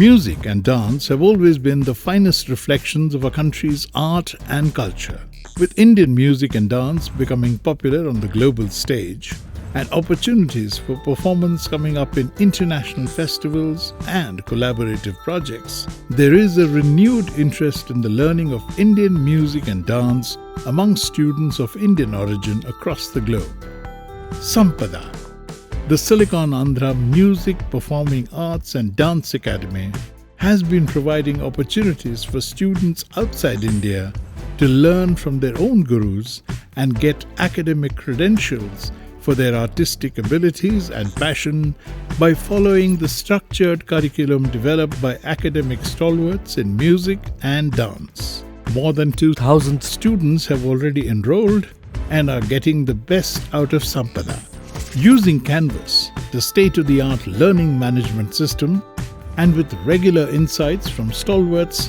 Music and dance have always been the finest reflections of a country's art and culture. With Indian music and dance becoming popular on the global stage, and opportunities for performance coming up in international festivals and collaborative projects, there is a renewed interest in the learning of Indian music and dance among students of Indian origin across the globe. Sampada, the Silicon Andhra Music, Performing Arts and Dance Academy, has been providing opportunities for students outside India to learn from their own gurus and get academic credentials for their artistic abilities and passion by following the structured curriculum developed by academic stalwarts in music and dance. More than 2,000 students have already enrolled and are getting the best out of Sampada. Using Canvas, the state-of-the-art learning management system, and with regular insights from stalwarts,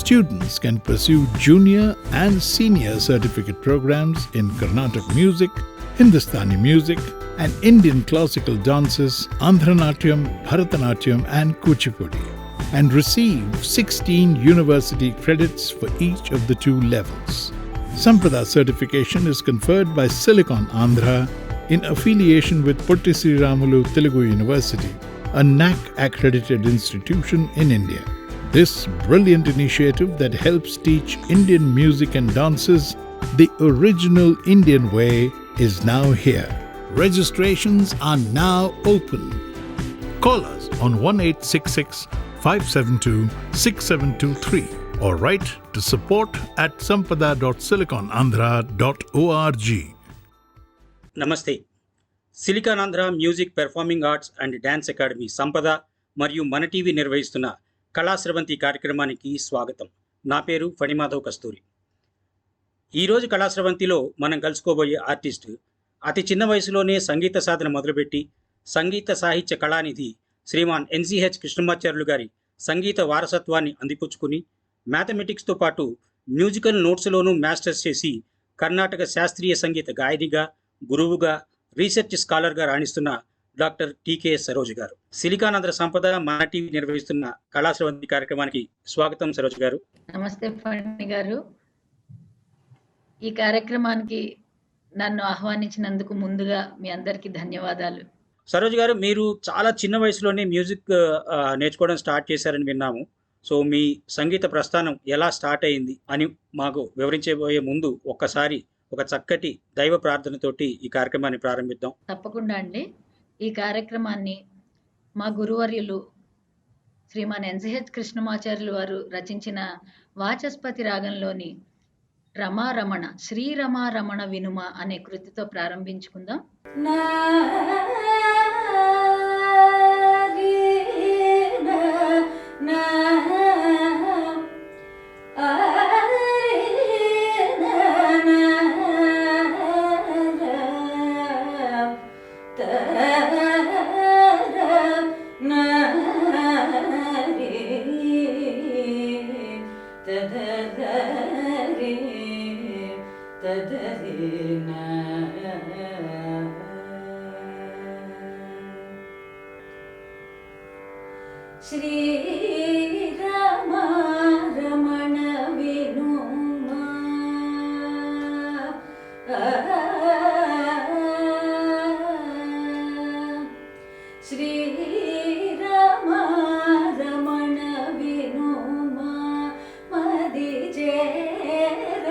students can pursue junior and senior certificate programs in Carnatic music, Hindustani music, and Indian classical dances, Andhra-Natyam, Bharatanatyam, and Kuchipudi, and receive 16 university credits for each of the two levels. Sampada certification is conferred by Silicon Andhra in affiliation with Potti Sriramulu Telugu University, a NAC-accredited institution in India. This brilliant initiative that helps teach Indian music and dances the original Indian way is now here. Registrations are now open. Call us on 1866 572 6723 or write to support@sampada.siliconandhra.org. నమస్తే. Silicon Andhra music performing arts and dance academy సంపద మరియు మన TV నిర్వహిస్తున్న కళాస్రవంతి కార్యక్రమానికి స్వాగతం. నా పేరు ఫణిమాధవ్ కస్తూరి. ఈరోజు కళాస్రవంతిలో మనం కలుసుకోబోయే ఆర్టిస్టు అతి చిన్న వయసులోనే సంగీత సాధన మొదలుపెట్టి సంగీత సాహిత్య కళానిధి శ్రీమాన్ ఎన్సిహెచ్ కృష్ణమాచార్యులు గారి సంగీత వారసత్వాన్ని అందిపుచ్చుకుని మ్యాథమెటిక్స్తో పాటు మ్యూజికల్ నోట్స్లోనూ మాస్టర్స్ చేసి కర్ణాటక శాస్త్రీయ సంగీత గాయనిగా, గురువుగా, రీసెర్చ్ స్కాలర్గా రాణిస్తున్న డాక్టర్ టీకే సరోజ్ గారు. సిలికాన్ ఆంధ్ర సంపద మన టీవీ నిర్వహిస్తున్న కళాస్రవంతి కార్యక్రమానికి స్వాగతం సరోజ్ గారు. నమస్తే ఫణి గారు. ఈ కార్యక్రమానికి నన్ను ఆహ్వానించినందుకు ముందుగా మీ అందరికీ ధన్యవాదాలు. సరోజ్ గారు, మీరు చాలా చిన్న వయసులోనే మ్యూజిక్ నేర్చుకోవడం స్టార్ట్ చేశారని విన్నాము. సో మీ సంగీత ప్రస్థానం ఎలా స్టార్ట్ అయింది అని మాకు వివరించబోయే ముందు ఒక్కసారి ఒక చక్కటి దైవ ప్రార్థనతోటి ఈ కార్యక్రమాన్ని ప్రారంభిద్దాం. తప్పకుండా అండి. ఈ కార్యక్రమాన్ని మా గురువర్యులు శ్రీమాన్ ఎన్సిహెచ్ కృష్ణమాచార్యులు వారు రచించిన వాచస్పతి రాగంలోని రమారమణ శ్రీరమారమణ వినుమ అనే కృతితో ప్రారంభించుకుందాం. శ్రీరమారమణ వినుమా శ్రీరమారమణ వినుమా మది చేరవదేర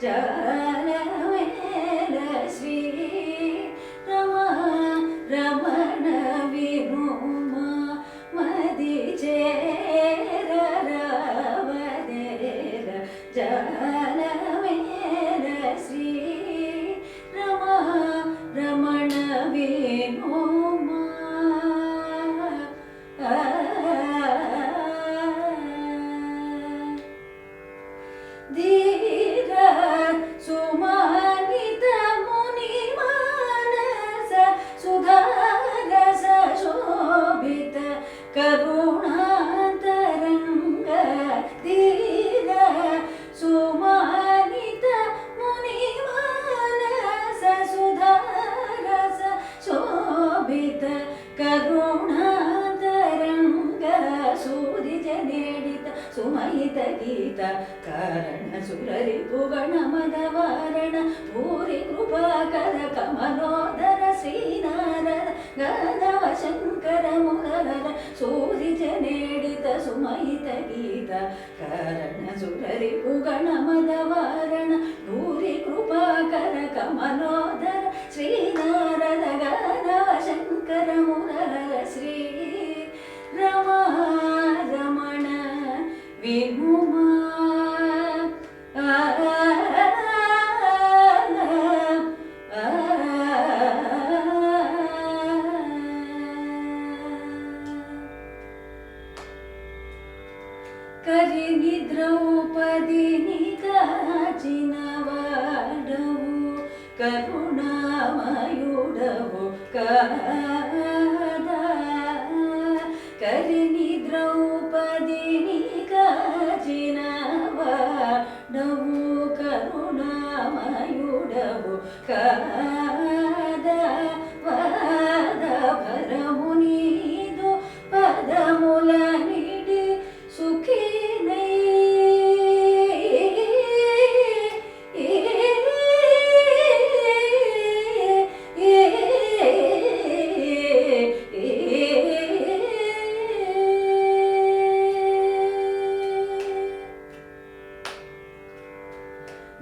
జాలవేల శ్రీ రమణ వినుమా మది చేరవదేర జాలవేల సుమహిత గీత కారణ సురరిపు గణమదవారణ భూరి కృపాకర కమలోదర శ్రీనారద గణవ శంకర మురళ సూరి జనేడిత సుమహిత గీత కారణ సురరిపు గణమదవారణ భూరి కృపాకర కమలోదర శ్రీనారద గణవ శంకర మురళ శ్రీ రమణ వినుమా కరిని ద్రౌపదిని కాచిన వాడవు కరుణామయుడవు కాదా కరిని ద్రౌపదిని కాచిన వాడవు కరుణామయుడవు కాదా వాద భరము నీదు పదముల నిడి సుఖినై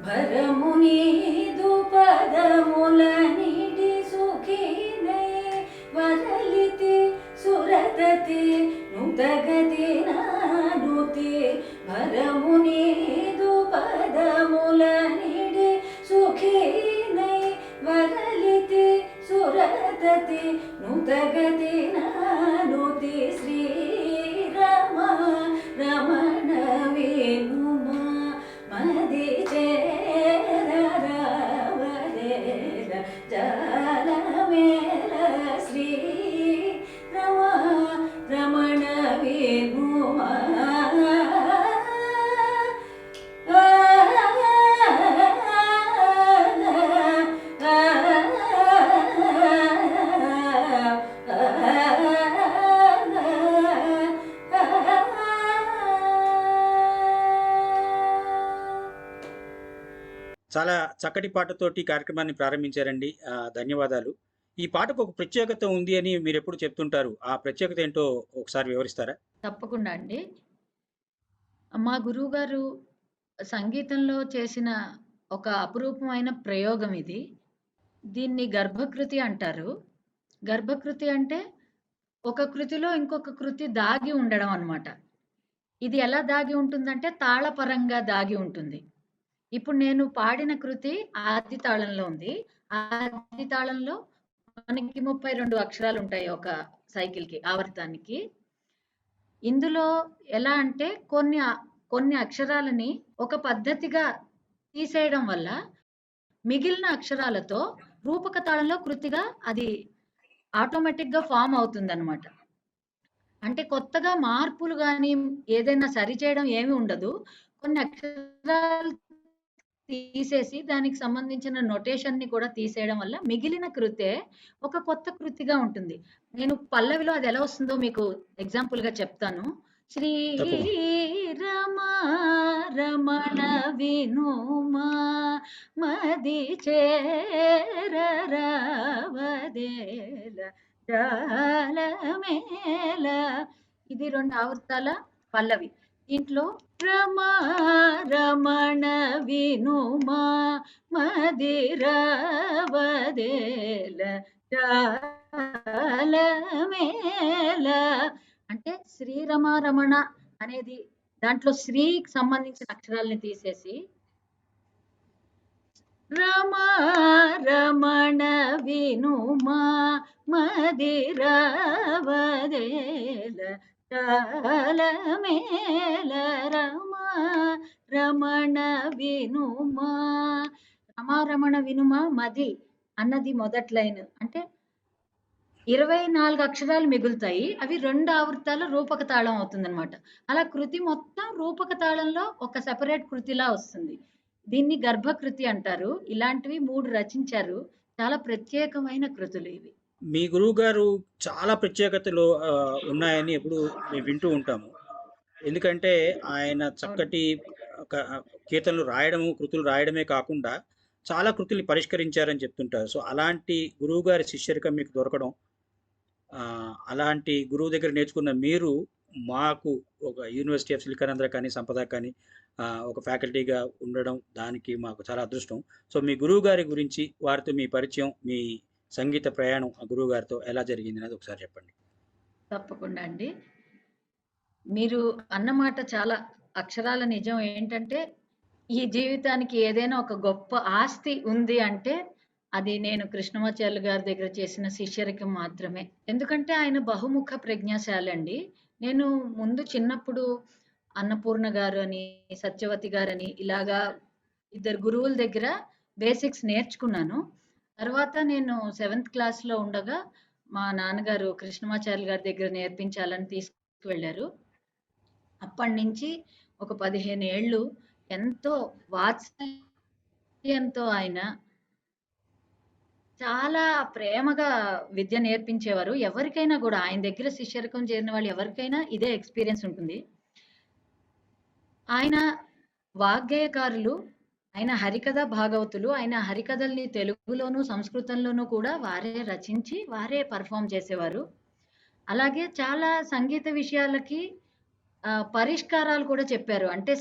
భరమునీదు పదముల నిడి సుఖినై వరలితి సురతతి నుతగతి నానుతి భరమునీదు పదముల నిడి సుఖినై వరలితి సురతతి నుతగతి నానుతి శ్రీరమ రమణ వినుమా మది చేరవరేల జాలమేల శ్రీ రమణ వినుమా చాలా చక్కటి పాటతోటి కార్యక్రమాన్ని ప్రారంభించారండి. ధన్యవాదాలు. ఈ పాటకు ఒక ప్రత్యేకత ఉంది అని మీరు ఎప్పుడు చెప్తుంటారు. ఆ ప్రత్యేకత ఏంటో ఒకసారి వివరిస్తారా? తప్పకుండా అండి. మా గురువుగారు సంగీతంలో చేసిన ఒక అపురూపమైన ప్రయోగం ఇది. దీన్ని గర్భకృతి అంటారు. గర్భకృతి అంటే ఒక కృతిలో ఇంకొక కృతి దాగి ఉండడం అన్నమాట. ఇది ఎలా దాగి ఉంటుందంటే తాళపరంగా దాగి ఉంటుంది. ఇప్పుడు నేను పాడిన కృతి ఆది తాళంలో ఉంది. ఆది తాళంలో మనకి 32 అక్షరాలు ఉంటాయి ఒక సైకిల్‌కి, ఆవర్తానికి. ఇందులో ఎలా అంటే కొన్ని అక్షరాలని ఒక పద్ధతిగా తీసేయడం వల్ల మిగిలిన అక్షరాలతో రూపక తాళంలో కృతిగా అది ఆటోమేటిక్‌గా ఫార్మ్ అవుతుందన్నమాట. అంటే కొత్తగా మార్పులు గాని, ఏదైనా సరిచేయడం ఏమి ఉండదు. కొన్ని అక్షరాలు తీసేసి దానికి సంబంధించిన నొటేషన్‌ని కూడా తీసేయడం వల్ల మిగిలిన కృతే ఒక కొత్త కృతిగా ఉంటుంది. నేను పల్లవిలో అది ఎలా వస్తుందో మీకు ఎగ్జాంపుల్‌గా చెప్తాను. తప్పకుండా. శ్రీరమ రమణ వినుమా మది చేరరవదేల జాలమేల. ఇది 2 ఆవర్తాల పల్లవి. దీంట్లో రమణ వినుమా మదిరవదేల జాలమేల. అంటే శ్రీరమ రమణ అనేది దాంట్లో శ్రీకి సంబంధించిన అక్షరాలని తీసేసి రమణ వినుమా మదిరవదేల జాలమేల రమణ వినుమా. రమణ వినుమా మది అన్నది మొదటి లైన్. అంటే 24 అక్షరాలు మిగులుతాయి. అవి 2 ఆవృత్తాల రూపక తాళం అవుతుందన్నమాట. అలా కృతి మొత్తం రూపక తాళంలో ఒక సెపరేట్ కృతిలా వస్తుంది. దీన్ని గర్భకృతి అంటారు. ఇలాంటివి 3 రచించారు. చాలా ప్రత్యేకమైన కృతులు ఇవి. మీ గురువుగారు చాలా ప్రత్యేకతలు ఉన్నాయని ఎప్పుడు మేము వింటూ ఉంటాము. ఎందుకంటే ఆయన అవును. చక్కటి ఒక కీర్తనలు రాయడము, కృతులు రాయడమే కాకుండా చాలా కృతుల్ని పరిష్కరించారని చెప్తుంటారు. సో, అలాంటి గురువుగారి శిష్యరికం మీకు దొరకడం, అలాంటి గురువు దగ్గర నేర్చుకున్న మీరు మాకు ఒక యూనివర్సిటీ ఆఫ్ సిలికానాంధ్ర కానీ, సంపద కానీ ఒక ఫ్యాకల్టీగా ఉండడం దానికి మాకు చాలా అదృష్టం. సో, మీ గురువుగారి గురించి, వారితో మీ పరిచయం, మీ సంగీత ప్రయాణం ఆ గురువుగారితో ఎలా జరిగిందనేది ఒకసారి చెప్పండి. తప్పకుండా అండి. మీరు అన్న మాట చాలా అక్షరాల నిజం. ఏంటంటే, ఈ జీవితానికి ఏదైనా ఒక గొప్ప ఆస్తి ఉంది అంటే, అది నేను కృష్ణమాచార్యులు గారి దగ్గర చేసిన శిష్యరికం మాత్రమే. ఎందుకంటే, ఆయన బహుముఖ ప్రజ్ఞాశాలండి. నేను ముందు చిన్నప్పుడు అన్నపూర్ణ గారని, సత్యవతి గారని ఇలాగా ఇద్దరు గురువుల దగ్గర బేసిక్స్ నేర్చుకున్నాను. తర్వాత నేను 7th క్లాస్‌లో ఉండగా మా నాన్నగారు కృష్ణమాచార్యులు గారి దగ్గర నేర్పించాలని తీసుకువెళ్లారు. అప్పటినుంచి ఒక 15 ఏళ్ళు ఎంతో వాత్సల్యంతో ఆయన చాలా ప్రేమగా విద్య నేర్పించేవారు. ఎవరికైనా గూడా ఆయన దగ్గర శిష్యరికం చేరిన వాళ్ళు ఎవరికైనా ఇదే ఎక్స్‌పీరియన్స్ ఉంటుంది. ఆయన వాగ్గేయకారులు, ఆయన హరికథ భాగవతులు. ఆయన హరికథల్ని తెలుగులోను, సంస్కృతంలోనూ కూడా వారే రచించి, వారే పెర్ఫార్మ్ చేసేవారు. అలాగే చాలా సంగీత విషయాలకి పరిష్కారాలు కూడా చెప్పారు. అంటే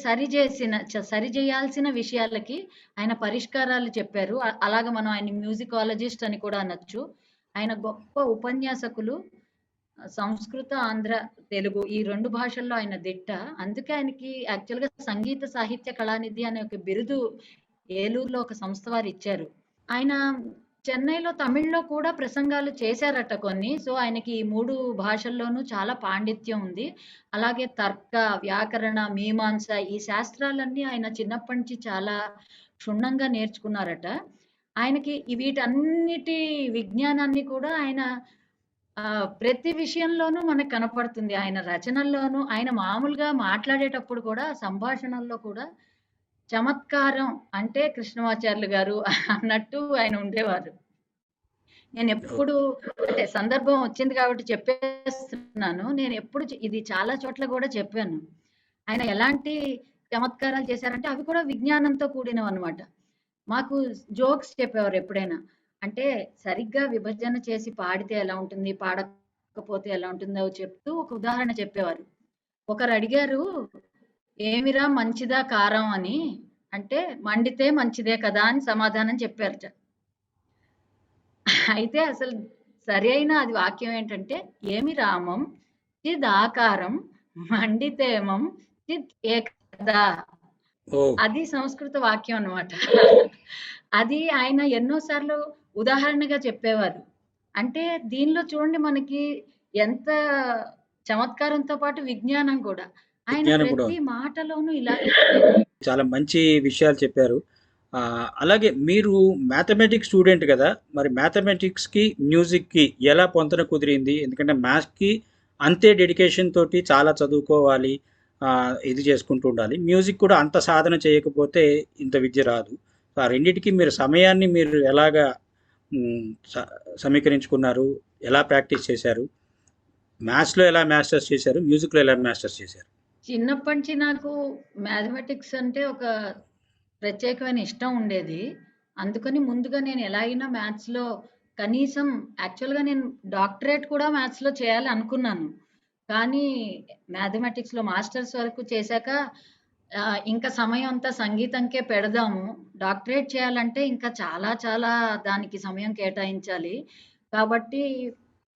సరిజేయాల్సిన విషయాలకి ఆయన పరిష్కారాలు చెప్పారు. అలాగ మనం ఆయన మ్యూజికాలజిస్ట్ అని కూడా అనొచ్చు. ఆయన గొప్ప ఉపన్యాసకులు. సంస్కృత, ఆంధ్ర, తెలుగు ఈ 2 భాషల్లో ఆయన దిట్ట. అందుకే ఆయనకి యాక్చువల్‌గా సంగీత సాహిత్య కళానిధి అనే ఒక బిరుదు ఏలూరులో ఒక సంస్థ వారు ఇచ్చారు. ఆయన చెన్నైలో తమిళ్‌లో కూడా ప్రసంగాలు చేశారట కొన్ని. సో, ఆయనకి ఈ 3 భాషల్లోనూ చాలా పాండిత్యం ఉంది. అలాగే తర్క, వ్యాకరణ, మీమాంస ఈ శాస్త్రాలన్నీ ఆయన చిన్నప్పటి నుంచి చాలా క్షుణ్ణంగా నేర్చుకున్నారట. ఆయనకి వీటన్నిటి విజ్ఞానాన్ని కూడా ఆయన ప్రతి విషయంలోనూ మనకు కనపడుతుంది. ఆయన రచనల్లోనూ, ఆయన మామూలుగా మాట్లాడేటప్పుడు కూడా సంభాషణల్లో కూడా చమత్కారం అంటే కృష్ణమాచార్యులు గారు అన్నట్టు ఆయన ఉండేవారు. నేనెప్పుడు అంటే సందర్భం వచ్చింది కాబట్టి చెప్పేస్తున్నాను. నేనెప్పుడు ఇది చాలా చోట్ల గూడా చెప్పాను. ఆయన ఎలాంటి చమత్కారాలు చేశారంటే అవి కూడా విజ్ఞానంతో కూడినవన్నమాట. మాకు జోక్స్ చెప్పేవారు ఎప్పుడైనా. అంటే సరిగ్గా విభజన చేసి పాడితే ఎలా ఉంటుంది, పాడకపోతే ఎలా ఉంటుందో చెప్తూ ఒక ఉదాహరణ చెప్పేవారు. ఒకరు అడిగారు, "ఏమిరా మంచిదా కారం" అని. అంటే మండితే మంచిదే కదా అని సమాధానం చెప్పారట. అయితే అసలు సరైన అది వాక్యం ఏంటంటే, "ఏమి రామం చిదాకారం మండితేమం చిత్ ఏకదా" ఓహ్! అది సంస్కృత వాక్యం అన్నమాట. అది ఆయన ఎన్నో సార్లు ఉదాహరణగా చెప్పేవారు. అంటే దీనిలో చూడండి మనకి ఎంత చమత్కారంతో పాటు విజ్ఞానం కూడా. ఆయన విజ్ఞానం కూడా ప్రతి ఉంది. మాటలోనూ ఇలాగే చాలా మంచి విషయాలు చెప్పారు. అలాగే మీరు మ్యాథమెటిక్స్ స్టూడెంట్ కదా! మరి మ్యాథమెటిక్స్‌కి, మ్యూజిక్‌కి ఎలా పొంతన కుదిరింది? ఎందుకంటే మ్యాథ్స్‌కి అంతే డెడికేషన్ తోటి చాలా చదువుకోవాలి. ఇది చేసుకుంటూ ఉండాలి. మ్యూజిక్ కూడా అంత సాధన చేయకపోతే ఇంత విద్య రాదు. ఆ రెండిటికి మీరు సమయాన్ని మీరు ఎలాగా హ్మ్, స సమీకరించుకున్నారు? ఎలా ప్రాక్టీస్ చేశారు? మ్యాథ్స్‌లో ఎలా మాస్టర్స్ చేశారు? మ్యూజిక్‌లో ఎలా మాస్టర్స్ చేశారు? చిన్నప్పటి నుంచి నాకు మ్యాథమెటిక్స్ అంటే ఒక ప్రత్యేకమైన ఇష్టం ఉండేది. అందుకని ముందుగా నేను ఎలా అయినా మ్యాథ్స్‌లో కనీసం యాక్చువల్‌గా నేను డాక్టరేట్ కూడా మ్యాథ్స్‌లో చేయాలి అనుకున్నాను. కానీ మ్యాథమెటిక్స్‌లో మాస్టర్స్ వరకు చేశాక ఇంకా సమయం అంతా సంగీతంకే పెడదాము. డాక్టరేట్ చేయాలంటే ఇంకా చాలా చాలా దానికి సమయం కేటాయించాలి. కాబట్టి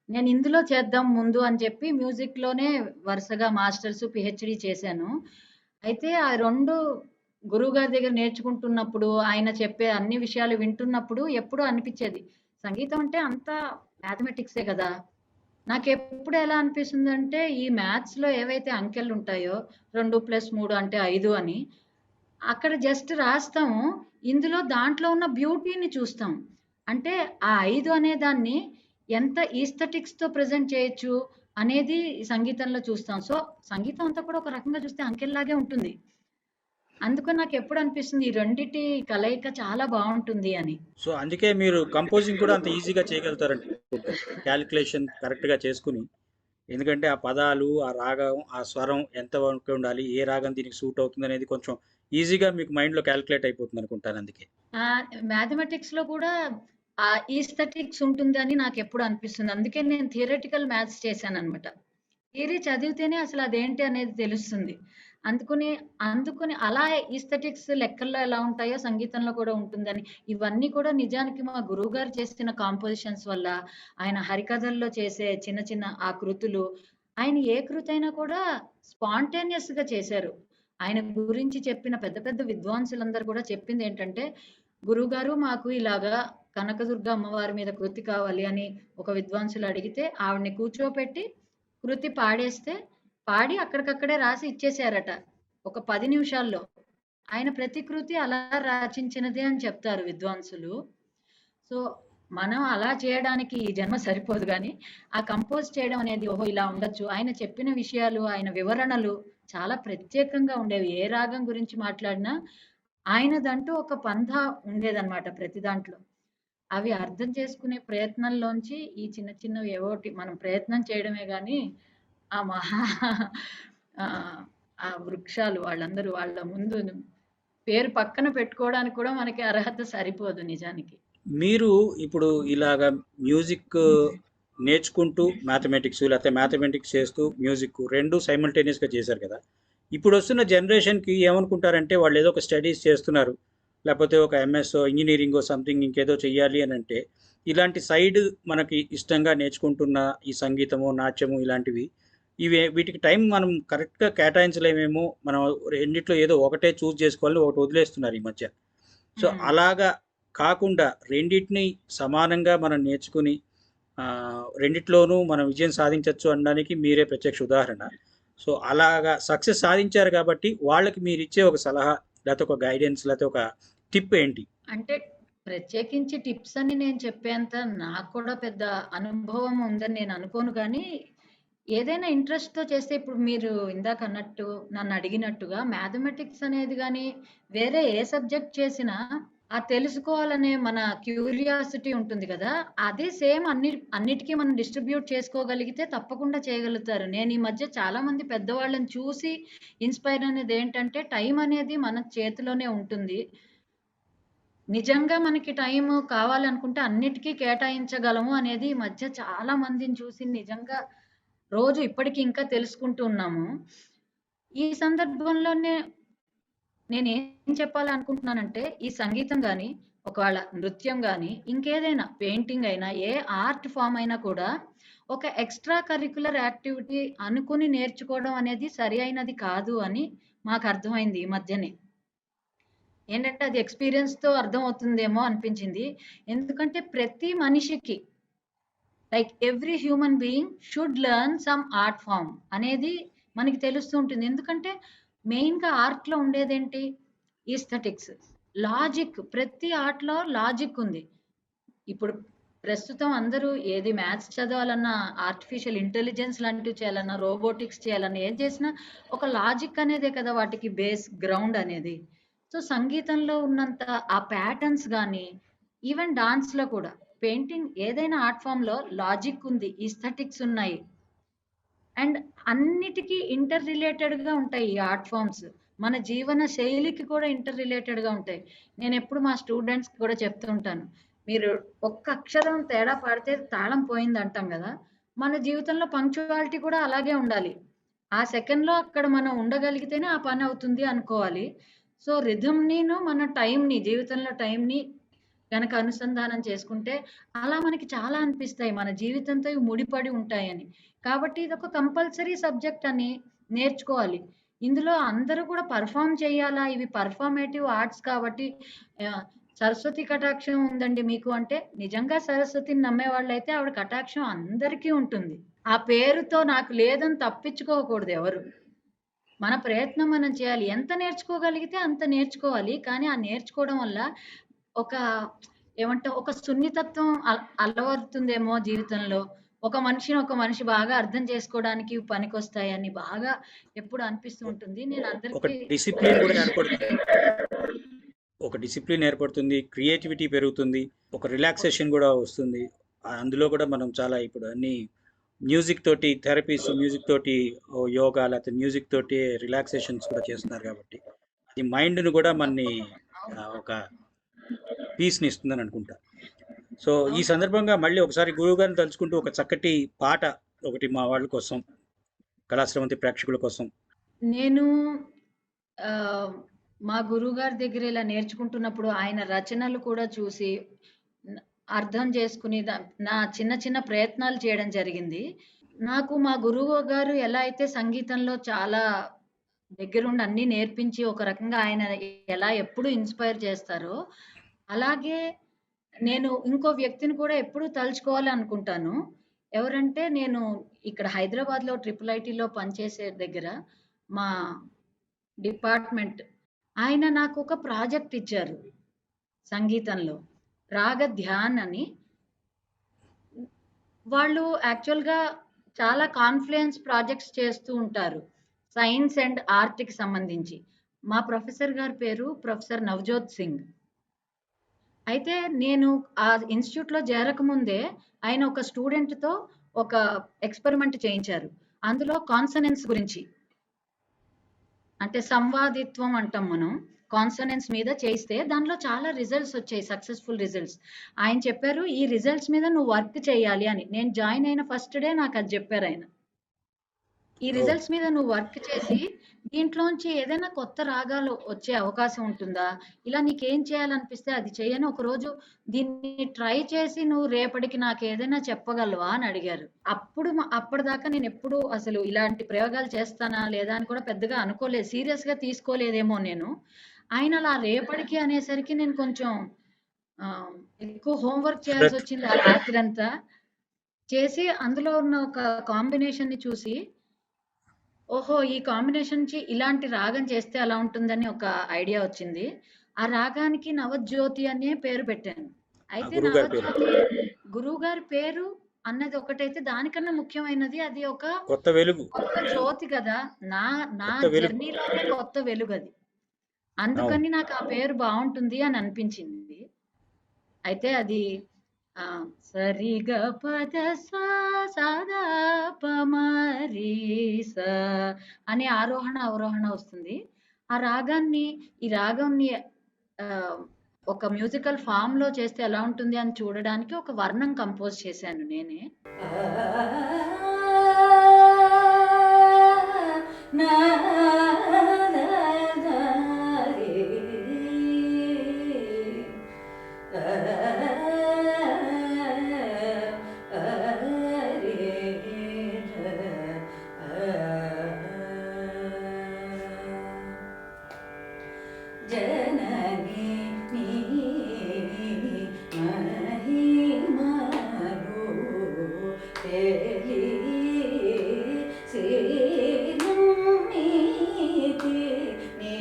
నేను ఇందులో చేద్దాం ముందు అని చెప్పి మ్యూజిక్‌లోనే వరుసగా మాస్టర్స్, పీహెచ్‌డీ చేశాను. అయితే ఆ 2 గురువుగారి దగ్గర నేర్చుకుంటున్నప్పుడు, ఆయన చెప్పే అన్ని విషయాలు వింటున్నప్పుడు ఎప్పుడూ అనిపిచ్చేది. సంగీతం అంటే అంతా మ్యాథమెటిక్సే గదా! నాకెప్పుడు ఎలా అనిపిస్తుందంటే, ఈ మ్యాథ్స్‌లో ఏవైతే అంకెలుంటాయో 2+3 అంటే 5 అని, అక్కడ జస్ట్ రాస్తాము. ఇందులో దాంట్లో ఉన్న బ్యూటీని చూస్తాం. అంటే ఆ 5 అనే దాన్ని ఎంత ఈస్థెటిక్స్‌తో ప్రెజెంట్ చేయొచ్చు అనేది సంగీతంలో చూస్తాం. సో, సంగీతం అంతా కూడా ఒక రకంగా చూస్తే అంకెల్లాగే ఉంటుంది. అందుకని నాకెప్పుడు అనిపిస్తుంది ఈ రెండిటి కలయిక చాలా బావుంటుంది అని. సో, అందుకే మీరు కంపోజింగ్ కూడా అంత ఈజీగా చేయగలుగుతారనుకుంటా. కాలిక్యులేషన్ కరెక్ట్‌గా చేసుకొని ఎందుకంటే ఆ పదాలు, ఆ రాగం, ఆ స్వరం ఎంత వరకు ఉండాలి, ఏ రాగం దీనికి సూట్ అవుతుంది అనేది కొంచెం ఈజీగా మీకు మైండ్‌లో క్యాలిక్యులేట్ అయిపోతుంది అనుకుంటాను అందుకే. మ్యాథమెటిక్స్‌లో కూడా ఈస్థెటిక్స్ ఉంటుందని నాకెప్పుడు అనిపిస్తుంది. అందుకే నేను థియరిటికల్ మ్యాథ్స్ చేశాననమాట. థియరీ చదివితేనే అసలు అదేంటి అనేది తెలుస్తుంది. అందుకని అందుకని అలా ఈస్థెటిక్స్ లెక్కల్లో ఎలా ఉంటాయో సంగీతంలో కూడా ఉంటుందని. ఇవన్నీ కూడా నిజానికి మా గురువుగారు చేసిన కాంపోజిషన్స్ వల్ల, ఆయన హరికథల్లో చేసే చిన్న చిన్న ఆ కృతులు, ఆయన ఏ కృతైనా కూడా స్పాంటేనియస్‌గా చేశారు. ఆయన గురించి చెప్పిన పెద్ద పెద్ద విద్వాంసులందరూ కూడా చెప్పిందేంటంటే, గురువుగారు మాకు ఇలాగా కనకదుర్గ అమ్మవారి మీద కృతి కావాలి అని ఒక విద్వాంసులు అడిగితే, ఆవిడని కూర్చోపెట్టి కృతి పాడేస్తే, పాడి అక్కడికక్కడే రాసి ఇచ్చేసారట. ఒక 10 నిమిషాల్లో. ఆయన ప్రతి కృతి అలా రచించినదే అని చెప్తారు విద్వాంసులు. సో, మనం అలా చేయడానికి ఈ జన్మ సరిపోదు గానీ, ఆ కంపోజ్ చేయడం అనేది ఓహో! ఇలా ఉండొచ్చు. ఆయన చెప్పిన విషయాలు, ఆయన వివరణలు చాలా ప్రత్యేకంగా ఉండేవి. ఏ రాగం గురించి మాట్లాడినా ఆయనదంటూ ఒక పంథా ఉండేదనమాట ప్రతి దాంట్లో. అవి అర్థం చేసుకునే ప్రయత్నంలోంచి ఈ చిన్న చిన్నవి ఏవోటి మనం ప్రయత్నం చేయడమే గానీ, ఆ మహా ఆ వృక్షాలు వాళ్ళందరూ వాళ్ళ ముందు పేరు పక్కన పెట్టుకోవడానికి కూడా మనకి అర్హత సరిపోదు నిజానికి. మీరు ఇప్పుడు ఇలాగ మ్యూజిక్ నేర్చుకుంటూ మ్యాథమెటిక్స్, లేకపోతే మ్యాథమెటిక్స్ చేస్తూ మ్యూజిక్ 2 సైమల్టేనియస్‌గా చేశారు కదా! ఇప్పుడొస్తున్న జనరేషన్‌కి ఏమనుకుంటారంటే వాళ్ళు ఏదో ఒక స్టడీస్ చేస్తున్నారు. లేకపోతే ఒక ఎంఎస్సో, ఇంజినీరింగో సంథింగ్ ఇంకేదో చెయ్యాలి అనంటే, ఇలాంటి సైడ్ మనకి ఇష్టంగా నేర్చుకుంటున్న ఈ సంగీతము, నాట్యము ఇలాంటివి వీటికి టైం మనం కరెక్ట్‌గా కేటాయించలేమేమో. మనం రెండిట్లో ఏదో ఒకటే చూజ్ చేసుకోవాలని ఒకటి వదిలేస్తున్నారు ఈ మధ్య. సో, హ్మ్. అలాగా కాకుండా రెండిటిని సమానంగా మనం నేర్చుకుని రెండిట్లోనూ మనం విజయం సాధించొచ్చు అనడానికి మీరే ప్రత్యక్ష ఉదాహరణ. సో, అలాగా సక్సెస్ సాధించారు కాబట్టి వాళ్ళకి మీరిచ్చే ఒక సలహా, లేతే ఒక గైడెన్స్, లేతే ఒక టిప్ ఏంటి? అంటే ప్రత్యేకించి టిప్స్ అని నేను చెప్పేంత నాకు కూడా పెద్ద అనుభవం ఉందని నేను అనుకోను గానీ, ఏదైనా ఇంట్రెస్ట్‌తో చేస్తే ఇప్పుడు మీరు ఇందాక అన్నట్టు నన్ను అడిగినట్టుగా మ్యాథమెటిక్స్ అనేది గానీ, వేరే ఏ సబ్జెక్ట్ చేసినా ఆ తెలుసుకోవాలనే మన క్యూరియాసిటీ ఉంటుంది గదా! అదే సేమ్ అన్నిటికి మనం డిస్ట్రిబ్యూట్ చేసుకోగలిగితే తప్పకుండా చేయగలుగుతారు. నేను ఈ మధ్య చాలా మంది పెద్దవాళ్ళని చూసి ఇన్‌స్పైర్ అనేదేంటంటే, టైం అనేది మన చేతిలోనే ఉంటుంది. నిజంగా మనకి టైము కావాలనుకుంటే అన్నిటికీ కేటాయించగలము అనేది ఈ మధ్య చాలా మందిని చూసి నిజంగా రోజు ఇప్పటికి ఇంకా తెలుసుకుంటూ ఉన్నాము. ఈ సందర్భంలోనే నేనేం చెప్పాలనుకుంటున్నానంటే, ఈ సంగీతం గాని, ఒకవేళ నృత్యం గాని, ఇంకేదైనా పెయింటింగ్ అయినా, ఏ ఆర్ట్ ఫార్మ్ అయినా కూడా ఒక ఎక్స్‌ట్రా కరిక్యులర్ యాక్టివిటీ అనుకుని నేర్చుకోవడం అనేది సరి అయినది కాదు అని మాకర్థమైంది ఈ మధ్యనే. ఏంటంటే అది ఎక్స్‌పీరియన్స్‌తో అర్థమవుతుందేమో అనిపించింది. ఎందుకంటే ప్రతి మనిషికి like every human being should learn some art form అనేది మనకి తెలుస్తూ ఉంటుంది. ఎందుకంటే మెయిన్‌గా ఆర్ట్‌లో ఉండేదేంటి? ఈస్థెటిక్స్. లాజిక్ ప్రతి ఆర్ట్‌లో లాజిక్ ఉంది. ఇప్పుడు ప్రస్తుతం అందరూ ఏది మ్యాథ్స్ చదవాలన్నా, ఆర్టిఫిషియల్ ఇంటెలిజెన్స్ లాంటివి చేయాలన్నా, రోబోటిక్స్ చేయాలన్నా, ఏది చేసినా ఒక లాజిక్ అనేదే కదా వాటికి బేస్ గ్రౌండ్ అనేది. సో, సంగీతంలో ఉన్నంత ఆ ప్యాటర్న్స్ గాని, ఈవెన్ డాన్స్‌లో కూడా పెయింటింగ్ ఏదైనా ఆర్ట్ ఫార్మ్‌లో లాజిక్ ఉంది. ఈస్థెటిక్స్ ఉన్నాయి. అండ్ అన్నిటికి ఇంటర్ రిలేటెడ్‌గా ఉంటాయి ఈ ఆర్ట్ ఫార్మ్స్. మన జీవన శైలికి కూడా ఇంటర్ రిలేటెడ్‌గా ఉంటాయి. నేనెప్పుడు మా స్టూడెంట్స్‌కి కూడా చెప్తూ ఉంటాను. మీరు ఒక్క అక్షరం తేడా పాడితే తాళం పోయిందంటాం గదా! మన జీవితంలో పంక్చువాలిటీ కూడా అలాగే ఉండాలి. ఆ సెకండ్‌లో అక్కడ మనం ఉండగలిగితేనే ఆ పని అవుతుంది అనుకోవాలి. సో, రిథమ్‌నిను మన టైంని జీవితంలో టైంని గనక అనుసంధానం చేసుకుంటే, అలా మనకి చాలా అనిపిస్తాయి. మన జీవితంతో ఇవి ముడిపడి ఉంటాయని. కాబట్టి ఇదొక కంపల్సరీ సబ్జెక్ట్ అని నేర్చుకోవాలి. ఇందులో అందరూ కూడా పెర్ఫార్మ్ చేయాలా? ఇవి పెర్ఫార్మేటివ్ ఆర్ట్స్ కాబట్టి సరస్వతి కటాక్షం ఉందండి మీకు అంటే, నిజంగా సరస్వతిని నమ్మేవాళ్ళైతే ఆవిడ కటాక్షం అందరికీ ఉంటుంది. ఆ పేరుతో నాకు లేదని తప్పించుకోకూడదు ఎవరు. మన ప్రయత్నం మనం చేయాలి. ఎంత నేర్చుకోగలిగితే అంత నేర్చుకోవాలి. కానీ ఆ నేర్చుకోవడం వల్ల ఒక ఏమంటాం ఒక సున్నితత్వం అలవడుతుందేమో జీవితంలో. ఒక మనిషి బాగా అర్థం చేసుకోవడానికి పనికొస్తాయని బాగా ఎప్పుడు అనిపిస్తూ ఉంటుంది. నేను ఒక అందరికీ డిసిప్లిన్ కూడా ఏర్పడుతుంది. ఒక డిసిప్లిన్ ఏర్పడుతుంది. క్రియేటివిటీ పెరుగుతుంది. ఒక రిలాక్సేషన్ గూడా వస్తుంది. అందులో కూడా మనం చాలా ఇప్పుడు అన్నీ మ్యూజిక్ తోటి థెరపీస్, మ్యూజిక్ తోటి యోగా లేకపోతే మ్యూజిక్ తోటి రిలాక్సేషన్స్ కూడా చేస్తున్నారు కాబట్టి అది మైండ్ను కూడా మనని ఒక పీస్ని ఇస్తుందని అనుకుంటా. సో ఈ అవును. సందర్భంగా మళ్ళీ ఒకసారి గురువు గారిని తలుచుకుంటూ ఒక చక్కటి పాట ఒకటి మా వాళ్ళ కోసం, కళాశ్రవంతి ప్రేక్షకుల కోసం. నేను ఆహ్, మా గురువుగారి దగ్గర ఇలా నేర్చుకుంటున్నప్పుడు ఆయన రచనలు కూడా చూసి న అర్థం చేసుకుని నా చిన్న చిన్న ప్రయత్నాలు చేయడం జరిగింది. నాకు మా గురువు గారు ఎలా అయితే సంగీతంలో చాలా దగ్గరుండి అన్నీ నేర్పించి ఒక రకంగా ఆయన ఎలా ఎప్పుడు ఇన్‌స్పైర్ చేస్తారో, అలాగే నేను ఇంకో వ్యక్తిని కూడా ఎప్పుడూ తలుచుకోవాలి అనుకుంటాను. ఎవరంటే నేను ఇక్కడ హైదరాబాద్‌లో ట్రిపుల్ ఐటీలో పనిచేసే దగ్గర మా డిపార్ట్‌మెంట్ ఆయన నాకొక ప్రాజెక్ట్ ఇచ్చారు సంగీతంలో. 'రాగ ధ్యాన్' అని. వాళ్ళు యాక్చువల్‌గా చాలా కాన్‌ఫ్లూయెన్స్ ప్రాజెక్ట్స్ చేస్తూ ఉంటారు. సైన్స్ అండ్ ఆర్ట్‌కి సంబంధించి. మా ప్రొఫెసర్ గారి పేరు ప్రొఫెసర్ నవజోత్ సింగ్. అయితే నేను ఆ ఇన్‌స్టిట్యూట్‌లో చేరకముందే ఆయన ఒక స్టూడెంట్‌తో ఒక ఎక్స్‌పెరిమెంట్ చేయించారు. అందులో కాన్సనెన్స్ గురించి. అంటే సంవాదిత్వం అంటాం మనం. కాన్సనెన్స్ మీద చేయిస్తే దాంట్లో చాలా రిజల్ట్స్ వచ్చాయి. Successful results. ఆయన చెప్పారు, "ఈ రిజల్ట్స్ మీద నువ్వు వర్క్ చేయాలి" అని. నేను జాయిన్ అయిన ఫస్ట్ డే నాకది చెప్పారాయన. "ఈ ఓ, రిజల్ట్స్ మీద నువ్వు వర్క్ చేసి, దీంట్లోంచి ఏదైనా కొత్త రాగాలు వచ్చే అవకాశం ఉంటుందా? ఇలా నీకేం చేయాలనిపిస్తే అది చెయ్యి" అని ఒకరోజు దీన్ని ట్రై చేసి నువ్వు రేపటికి నాకేదైనా చెప్పగలవా అని అడిగారు. అప్పటిదాకా నేనెప్పుడూ అసలు ఇలాంటి ప్రయోగాలు చేస్తానా లేదా అని కూడా పెద్దగా అనుకోలేదు. సీరియస్‌గా తీసుకోలేదేమో నేను. ఆయన అలా రేపటికి అనేసరికి నేను కొంచెం ఆహ్, ఎక్కువ హోమ్ వర్క్ అలర్ట్. చేయాల్సొచ్చింది ఆ రాత్రంతా. చేసి అందులో ఉన్న ఒక కాంబినేషన్‌ని చూసి, ఓహో! ఈ కాంబినేషన్ నుంచి ఇలాంటి రాగం చేస్తే ఎలా ఉంటుందని ఒక ఐడియా వచ్చింది. ఆ రాగానికి నవజ్యోతి అనే పేరు పెట్టాను. ఆ అయితే గురువు గారి పేరు నవజ్యోతి గురువుగారి పేరు అన్నది ఒకటైతే దానికన్నా ముఖ్యమైనది అది ఒక కొత్త వెలుగు. కొత్త జ్యోతి కదా! నా నా కొత్త వెలుగు. జర్నీలోనే కొత్త వెలుగది. అవును. అందుకని నాకు ఆ పేరు బావుంటుంది అని అనిపించింది. అయితే అది సరి గ పద సా సదా ప మ రి సా అనే ఆరోహణ, అవరోహణ వస్తుంది. ఈ రాగంని ఆహ్, ఒక మ్యూజికల్ ఫార్మ్‌లో చేస్తే ఎలా ఉంటుంది అని చూడడానికి ఒక వర్ణం కంపోజ్ చేశాను నేనే. జనని నీ మహిమలు తెలిసినమ్మితి నీ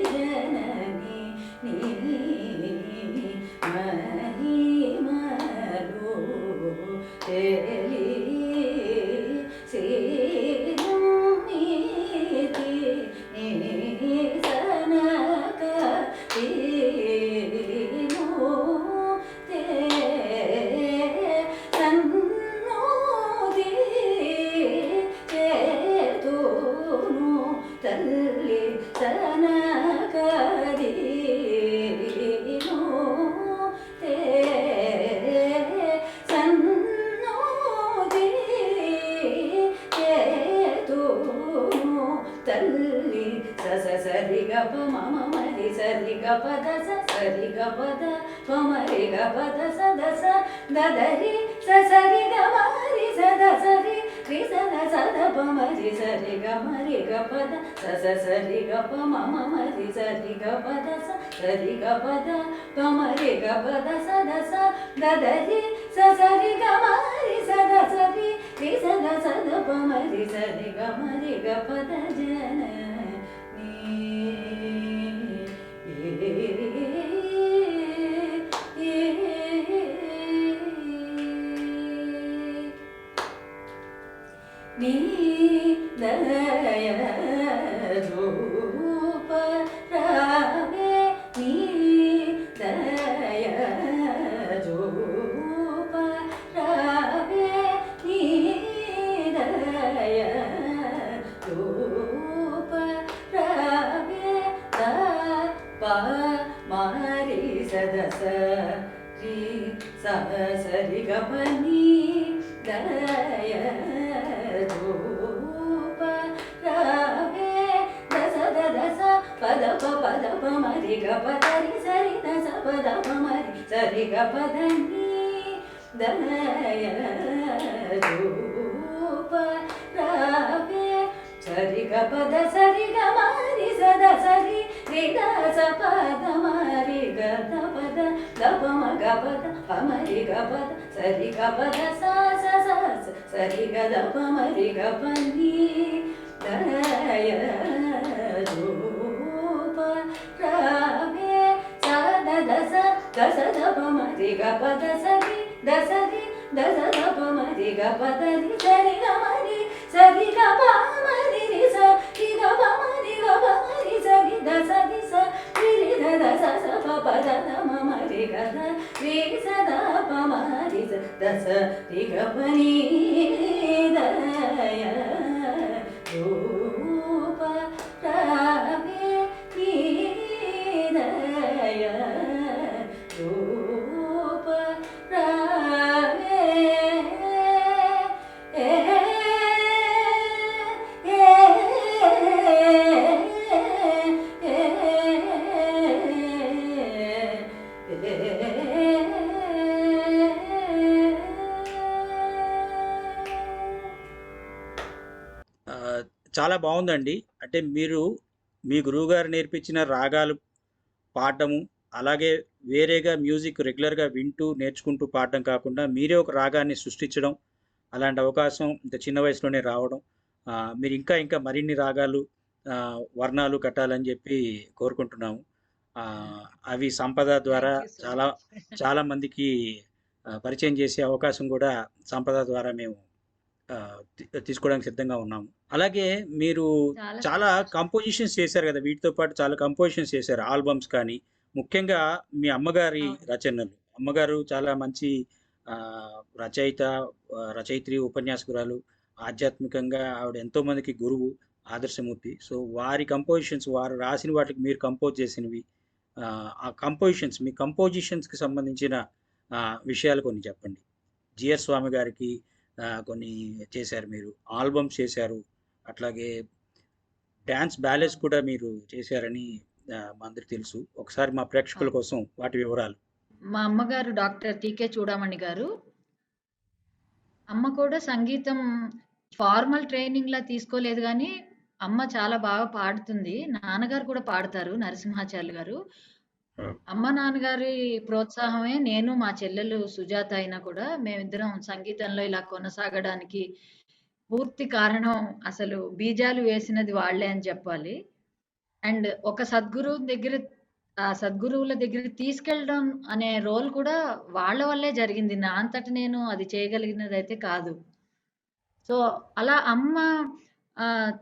జనని నీ మహిమలు తెలిసినమ్మితి నీ సనక తీను తే సన్నోది చేతును తల్లి సనకదీను తే సన్నోది చేతును తల్లి సరి గ ప మ మ మరి సరి గ ప ద సరి గ ప ద ప మరి గ ప ద స ద స ద ద రి సరి గ మరి స ద సరి రి స ద స ద ప మరి సరి గ మరి గ ప ద సరి గ ప మ మ మరి సరి గ ప ద సరి గ ప ద ప మరి గ ప ద స ద ద రి సరి గ మరి స ద సరి రి స ద ప మరి సరి గ ప ద జనని నీ దయ రూప రావే నీ దయ రూప రావే నీ సద సరి స సరి గ పని దయ ధూప రవే దస దస పద పద మరి గ పదరి సరి దస పద మరి సరి గ పదని దయ ధూప రవే సరి గ పద సరి గ మరి సద సరి రి దస పద మరి గ ద పద ద ప మ గ పద ప మరి గ పద సరి గ పద స స స సరి గ ద ప మరి గ పని దయ ధూప రవే స ద దస దస ద ప మరి గ పద సరి దస రి దస ద ప మరి గ పద రి సరి గ మరి సరి గ ప మరి రి స రి గ ప మరి గ ప మరి సరి దస రి స రి రి ద దస స ప ప ద ద మ మరి గ ద రి స ద ప మరి స దస రి గ ప ని దయ ధూప రవే ని దయ ధూప రవే ఆ, చాలా బాగుందండి. అంటే మీరు మీ గురువుగారు నేర్పించిన రాగాలు పాడటము, అలాగే వేరేగా మ్యూజిక్ రెగ్యులర్‌గా వింటూ, నేర్చుకుంటూ పాడడం కాకుండా, మీరే ఒక రాగాన్ని సృష్టించడం, అలాంటి అవకాశం ఇంత చిన్న వయసులోనే రావడం, మీరు ఇంకా ఇంకా మరిన్ని రాగాలు, వర్ణాలు కట్టాలని చెప్పి కోరుకుంటున్నాము. అవి సంపద ద్వారా థ్యాంక్ యూ సో చాలా మచ్. చాలా మందికి పరిచయం చేసే అవకాశం కూడా సంపద ద్వారా మేము తీసుకోవడానికి సిద్ధంగా ఉన్నాము. అలాగే మీరు చాలా చాలా సంతోషం. కంపోజిషన్స్ చేశారు కదా! వీటితో పాటు చాలా కంపోజిషన్స్ చేశారు. ఆల్బమ్స్ కానీ, ముఖ్యంగా మీ అమ్మగారి అవును. రచనలు. అమ్మగారు చాలా మంచి రచయిత, రచయిత్రి, ఉపన్యాసకురాలు. ఆధ్యాత్మికంగా ఆవిడ ఎంతో మందికి గురువు, ఆదర్శమూర్తి. సో, వారి కంపోజిషన్స్ వారు రాసిన వాటికి మీరు కంపోజ్ చేసినవి, ఆ కంపోజిషన్స్ మీ కంపోజిషన్స్‌కి సంబంధించిన విషయాలు కొన్ని చెప్పండి. 'జీఎస్ స్వామి' గారికి కొన్ని చేశారు మీరు. ఆల్బమ్స్ చేశారు. అట్లాగే డాన్స్ బ్యాలెట్స్ అవును. కూడా మీరు చేశారని మా అందరికి తెలుసు. ఒకసారి మా ప్రేక్షకుల అవును. కోసం వాటి వివరాలు. మా అమ్మగారు డాక్టర్ టీకే చూడామణి గారు. అమ్మ కూడా సంగీతం ఫార్మల్ ట్రైనింగ్‌లా తీసుకోలేదు గానీ, అమ్మ చాలా బాగా పాడుతుంది. నాన్నగారు కూడా పాడతారు నరసింహాచార్యులు గారు. హ్మ్. అమ్మ, నాన్నగారి ప్రోత్సాహమే నేను, మా చెల్లెలు సుజాత అయినా కూడా మేమిద్దరం సంగీతంలో ఇలా కొనసాగడానికి పూర్తి కారణం అసలు బీజాలు వేసినది వాళ్ళే అని చెప్పాలి. అండ్ ఒక సద్గురువుల దగ్గరికి తీసుకెళ్ళడం అనే రోల్ కూడా వాళ్ళ వల్లే జరిగింది. నా అంతట నేను అది చేయగలిగినదైతే కాదు. సో, అలా అమ్మ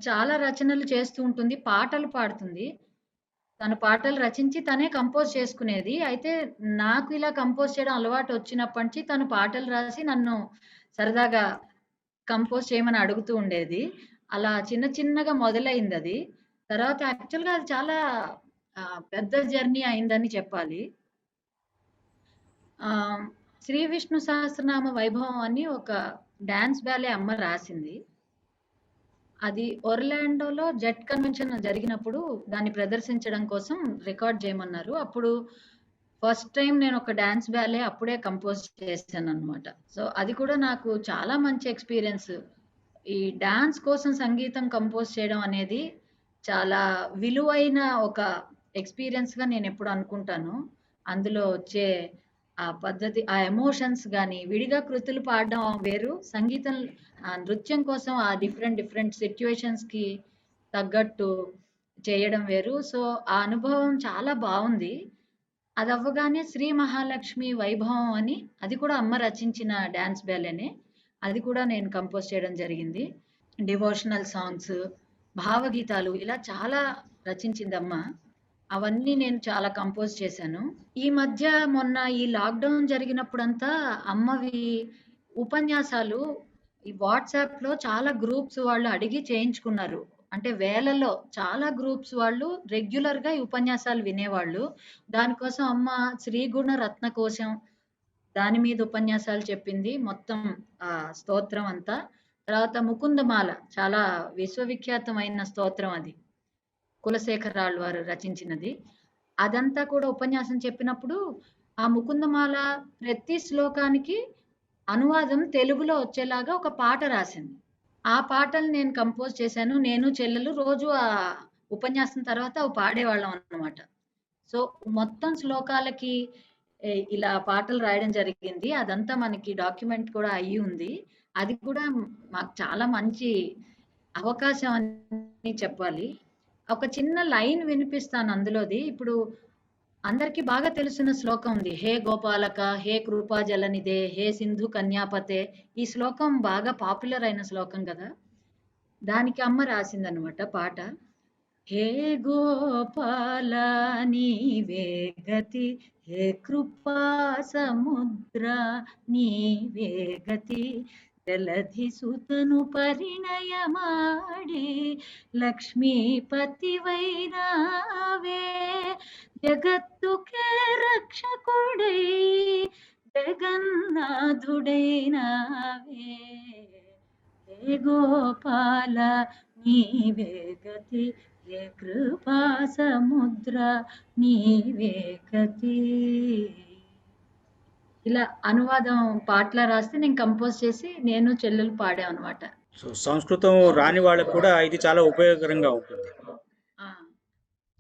చాలా రచనలు చేస్తూ ఉంటుంది. పాటలు పాడుతుంది. తను పాటలు రచించి తనే కంపోజ్ చేసుకునేది. అయితే నాకు ఇలా కంపోజ్ చేయడం అలవాటు వచ్చినప్పటి నుంచి తను పాటలు రాసి నన్ను సరదాగా కంపోజ్ చేయమని అడుగుతూ ఉండేది. అలా చిన్న చిన్నగా మొదలైందది. తర్వాత యాక్చువల్‌గా అది చాలా పెద్ద జర్నీ అయిందని చెప్పాలి. ఆహ్, 'శ్రీ విష్ణు సహస్రనామ వైభవం' అని ఒక డాన్స్ బ్యాలే అమ్మ రాసింది. అది ఒర్లాండోలో జెట్ కన్వెన్షన్ జరిగినప్పుడు దాన్ని ప్రదర్శించడం కోసం రికార్డ్ చేయమన్నారు. అప్పుడు ఫస్ట్ టైమ్ నేను ఒక డాన్స్ బ్యాలే అప్పుడే కంపోజ్ చేశాననమాట. సో, అది కూడా నాకు చాలా మంచి ఎక్స్‌పీరియన్స్. ఈ డాన్స్ కోసం సంగీతం కంపోజ్ చేయడం అనేది చాలా విలువైన ఒక ఎక్స్‌పీరియన్స్‌గా నేనెప్పుడు అనుకుంటాను. అందులో వచ్చే ఆ పద్ధతి, ఆ ఎమోషన్స్ గాని, విడిగా కృతులు పాడడం వేరు. సంగీతం నృత్యం కోసం ఆ డిఫరెంట్ డిఫరెంట్ సిట్యుయేషన్స్‌కి తగ్గట్టు చేయడం వేరు. సో, ఆ అనుభవం చాలా బావుంది. అదవ్వగానే 'శ్రీ మహాలక్ష్మి వైభవం' అని అది కూడా అమ్మ రచించిన డాన్స్ బ్యాలేనే. అది కూడా నేను కంపోజ్ చేయడం జరిగింది. డివోషనల్ సాంగ్స్, భావగీతాలు ఇలా చాలా రచించిందమ్మ. అవన్నీ నేను చాలా కంపోజ్ చేశాను. ఈ మధ్య మొన్న ఈ లాక్‌డౌన్ జరిగినప్పుడంతా అమ్మవి ఉపన్యాసాలు ఈ వాట్సాప్‌లో చాలా గ్రూప్స్ వాళ్ళు అడిగి చేయించుకున్నారు. అంటే వేలలో చాలా గ్రూప్స్ వాళ్ళు రెగ్యులర్‌గా ఈ ఉపన్యాసాలు వినేవాళ్ళు. దానికోసం అమ్మ శ్రీగుణ రత్నకోశం దాని మీద ఉపన్యాసాలు చెప్పింది. మొత్తం స్తోత్రం అంతా. తర్వాత ముకుందమాల చాలా విశ్వవిఖ్యాతమైన స్తోత్రం అది. కులశేఖర వారు రచించినది. అదంతా కూడా ఉపన్యాసం చెప్పినప్పుడు ఆ ముకుందమాల ప్రతి శ్లోకానికి అనువాదం తెలుగులో వచ్చేలాగా ఒక పాట రాసింది. ఆ పాటలు నేను కంపోజ్ చేశాను. నేను, చెల్లెలు రోజు ఆ ఉపన్యాసం తర్వాత అవి పాడేవాళ్ళం అన్నమాట. సో, మొత్తం శ్లోకాలకి ఇలా పాటలు రాయడం జరిగింది. అదంతా మనకి డాక్యుమెంట్ కూడా అయ్యి ఉంది. అది కూడా మాకు చాలా మంచి అవకాశం అని చెప్పాలి. ఒక చిన్న లైన్ వినిపిస్తాను అందులోది. ఇప్పుడు అందరికీ బాగా తెలిసిన శ్లోకం ఉంది. హే గోపాలక, హే కృపా జలనిదే, హే సింధు కన్యాపతే. ఈ శ్లోకం బాగా పాపులర్ అయిన శ్లోకం కదా. దానికి అమ్మ రాసిందనమాట పాట. హే గోపాల నీవే గతి, హే కృపా సముద్ర నీవే గతి, జలధి సుతను పరిణయమాడి లక్ష్మీపతివైనావే, జగత్తుకే రక్షకుడై జగన్నాథుడైనావే. హే గోపాల నీవే గతి, హే కృపా సముద్ర నీవే గతి. ఇలా అనువాదం పాటలా రాస్తే నేను కంపోజ్ చేసి నేను చెల్లెలు పాడాం అనమాట. సో సంస్కృతం రాని వాళ్ళకు కూడా ఇది చాలా ఉపయోగకరంగా ఉంటుంది.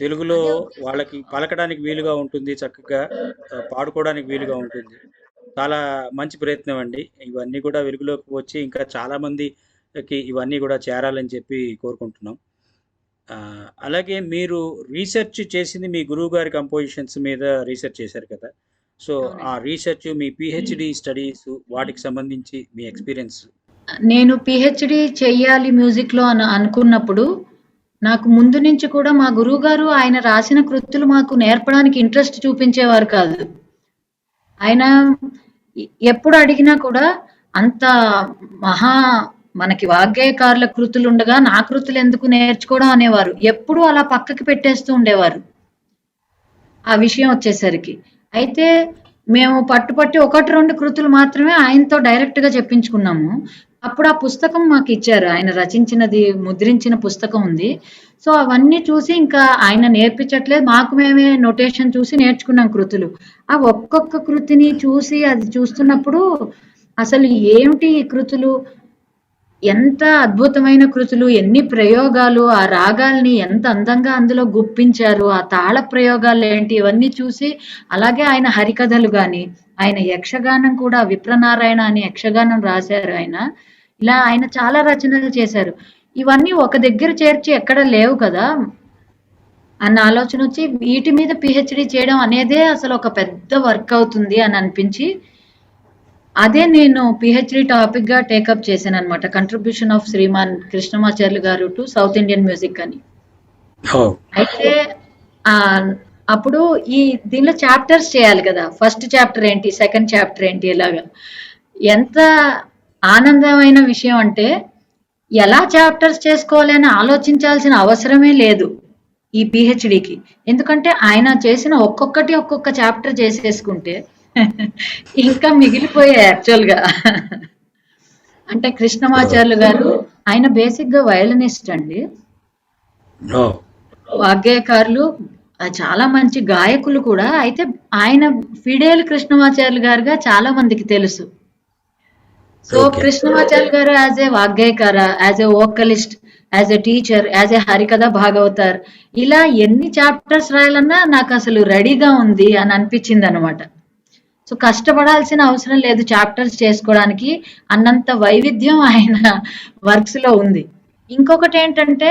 తెలుగులో వాళ్ళకి పలకడానికి వీలుగా ఉంటుంది, చక్కగా పాడుకోవడానికి వీలుగా ఉంటుంది. చాలా మంచి ప్రయత్నం అండి. ఇవన్నీ కూడా వెలుగులోకి వచ్చి ఇంకా చాలా మందికి ఇవన్నీ కూడా చేరాలని చెప్పి కోరుకుంటున్నాం. అలాగే మీరు రీసెర్చ్ చేసింది మీ గురువు గారి కంపోజిషన్స్ మీద రీసెర్చ్ చేశారు కదా. సో ఆ రీసెర్చ్, మీ పిహెచ్డి స్టడీస్, వాటికి సంబంధించి మీ ఎక్స్పీరియన్స్. నేను పిహెచ్డి చెయ్యాలి మ్యూజిక్లో అనుకున్నప్పుడు నాకు ముందు నుంచి కూడా మా గురువు గారు ఆయన రాసిన కృతులు మాకు నేర్పడానికి ఇంట్రెస్ట్ చూపించేవారు కాదు. ఆయన ఎప్పుడు అడిగినా కూడా అంత మనకి వాగ్గేయకారుల కృతులు ఉండగా నా కృతులు ఎందుకు నేర్చుకోవడం అనేవారు. ఎప్పుడూ అలా పక్కకి పెట్టేస్తూ ఉండేవారు ఆ విషయం వచ్చేసరికి. అయితే మేము పట్టుపట్టి 1-2 కృతులు మాత్రమే ఆయనతో డైరెక్ట్గా చెప్పించుకున్నాము. అప్పుడు ఆ పుస్తకం మాకు ఇచ్చారు. ఆయన రచించినది ముద్రించిన పుస్తకం ఉంది. సో అవన్నీ చూసి ఇంకా ఆయన నేర్పించట్లేదు, మాకు మేమే నోటేషన్ చూసి నేర్చుకున్నాం కృతులు. ఆ ఒక్కొక్క కృతిని చూసి అది చూస్తున్నప్పుడు అసలు ఏమిటి ఈ కృతులు, ఎంత అద్భుతమైన కృతులు, ఎన్ని ప్రయోగాలు, ఆ రాగాల్ని ఎంత అందంగా అందులో గుప్పించారు, ఆ తాళ ప్రయోగాలు ఏంటి, ఇవన్నీ చూసి అలాగే ఆయన హరికథలు కానీ, ఆయన యక్షగానం కూడా విప్రనారాయణ అని యక్షగానం రాశారు ఆయన. ఇలా ఆయన చాలా రచనలు చేశారు. ఇవన్నీ ఒక దగ్గర చేర్చి ఎక్కడ లేవు కదా అన్న ఆలోచన వచ్చి వీటి మీద పిహెచ్డి చేయడం అనేదే అసలు ఒక పెద్ద వర్క్ అవుతుంది అని అనిపించి అదే నేను పిహెచ్డి టాపిక్ గా టేకప్ చేశాను అనమాట. కంట్రిబ్యూషన్ ఆఫ్ శ్రీమాన్ కృష్ణమాచార్యులు గారు టు సౌత్ ఇండియన్ మ్యూజిక్ అని. అయితే అప్పుడు ఈ దీనిలో చాప్టర్స్ చేయాలి కదా. ఫస్ట్ చాప్టర్ ఏంటి, సెకండ్ చాప్టర్ ఏంటి, ఇలాగా ఎంత ఆనందమైన విషయం అంటే ఎలా చాప్టర్స్ చేసుకోవాలి అని ఆలోచించాల్సిన అవసరమే లేదు ఈ పిహెచ్డికి. ఎందుకంటే ఆయన చేసిన ఒక్కొక్క చాప్టర్ చేసేసుకుంటే ఇంకా మిగిలిపోయాయి యాక్చువల్గా. అంటే కృష్ణమాచార్యులు గారు ఆయన బేసిక్ గా వయలినిస్ట్ అండి, వాగ్గేయకారులు, చాలా మంచి గాయకులు కూడా. అయితే ఆయన ఫిడేల్ కృష్ణమాచార్యులు గారుగా చాలా మందికి తెలుసు. సో కృష్ణమాచార్యులు గారు యాజ్ ఏ వాగ్గేయకార, as a vocalist, as a teacher, as a హరికథ భాగవతార్, ఇలా ఎన్ని చాప్టర్స్ రాయాలన్నా నాకు అసలు రెడీగా ఉంది అని అనిపించింది అనమాట. సో కష్టపడాల్సిన అవసరం లేదు చాప్టర్స్ చేసుకోవడానికి, అన్నంత వైవిధ్యం ఆయన వర్క్స్ లో ఉంది. ఇంకొకటి ఏంటంటే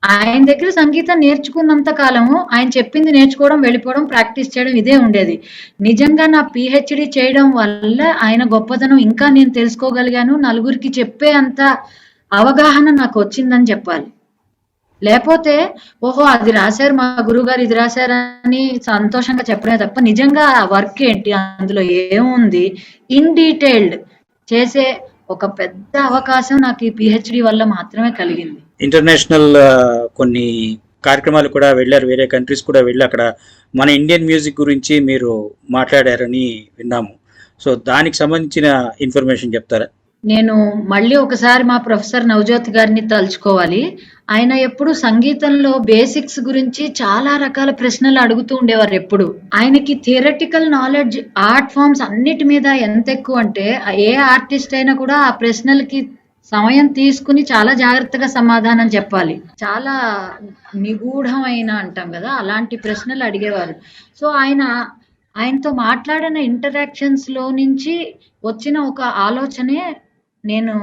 ఆయన దగ్గర సంగీతం నేర్చుకున్నంత కాలము ఆయన చెప్పింది నేర్చుకోవడం, వెళ్ళిపోవడం, ప్రాక్టీస్ చేయడం ఇదే ఉండేది. నిజంగా నా పిహెచ్డి చేయడం వల్ల ఆయన గొప్పతనం ఇంకా నేను తెలుసుకోగలిగాను, నలుగురికి చెప్పే అంత అవగాహన నాకు వచ్చిందని చెప్పాలి. లేకపోతే ఓహో అది రాశారు మా గురువు గారు, ఇది రాశారని సంతోషంగా చెప్పడమే తప్ప నిజంగా ఆ వర్క్ ఏంటి, అందులో ఏముంది, ఇన్ డీటెయిల్డ్ చేసే ఒక పెద్ద అవకాశం నాకు ఈ పిహెచ్డి వల్ల మాత్రమే కలిగింది. ఇంటర్నేషనల్ కొన్ని కార్యక్రమాలు కూడా వెళ్ళారు, వేరే కంట్రీస్ కూడా వెళ్ళి అక్కడ మన ఇండియన్ మ్యూజిక్ గురించి మీరు మాట్లాడారని విన్నాము. సో దానికి సంబంధించిన ఇన్ఫర్మేషన్ చెప్తారా? నేను మళ్ళీ ఒకసారి మా ప్రొఫెసర్ నవజ్యోతి గారిని తలుచుకోవాలి. ఆయన ఎప్పుడు సంగీతంలో బేసిక్స్ గురించి చాలా రకాల ప్రశ్నలు అడుగుతూ ఉండేవారు ఎప్పుడు. ఆయనకి థియరటికల్ నాలెడ్జ్ ఆర్ట్ ఫామ్స్ అన్నిటి మీద ఎంత ఎక్కువ అంటే ఏ ఆర్టిస్ట్ అయినా కూడా ఆ ప్రశ్నలకి సమయం తీసుకుని చాలా జాగ్రత్తగా సమాధానం చెప్పాలి. చాలా నిగూఢమైన అంటాం కదా, అలాంటి ప్రశ్నలు అడిగేవారు. సో ఆయనతో మాట్లాడిన ఇంటరాక్షన్స్ లో నుంచి వచ్చిన ఒక ఆలోచనే నేను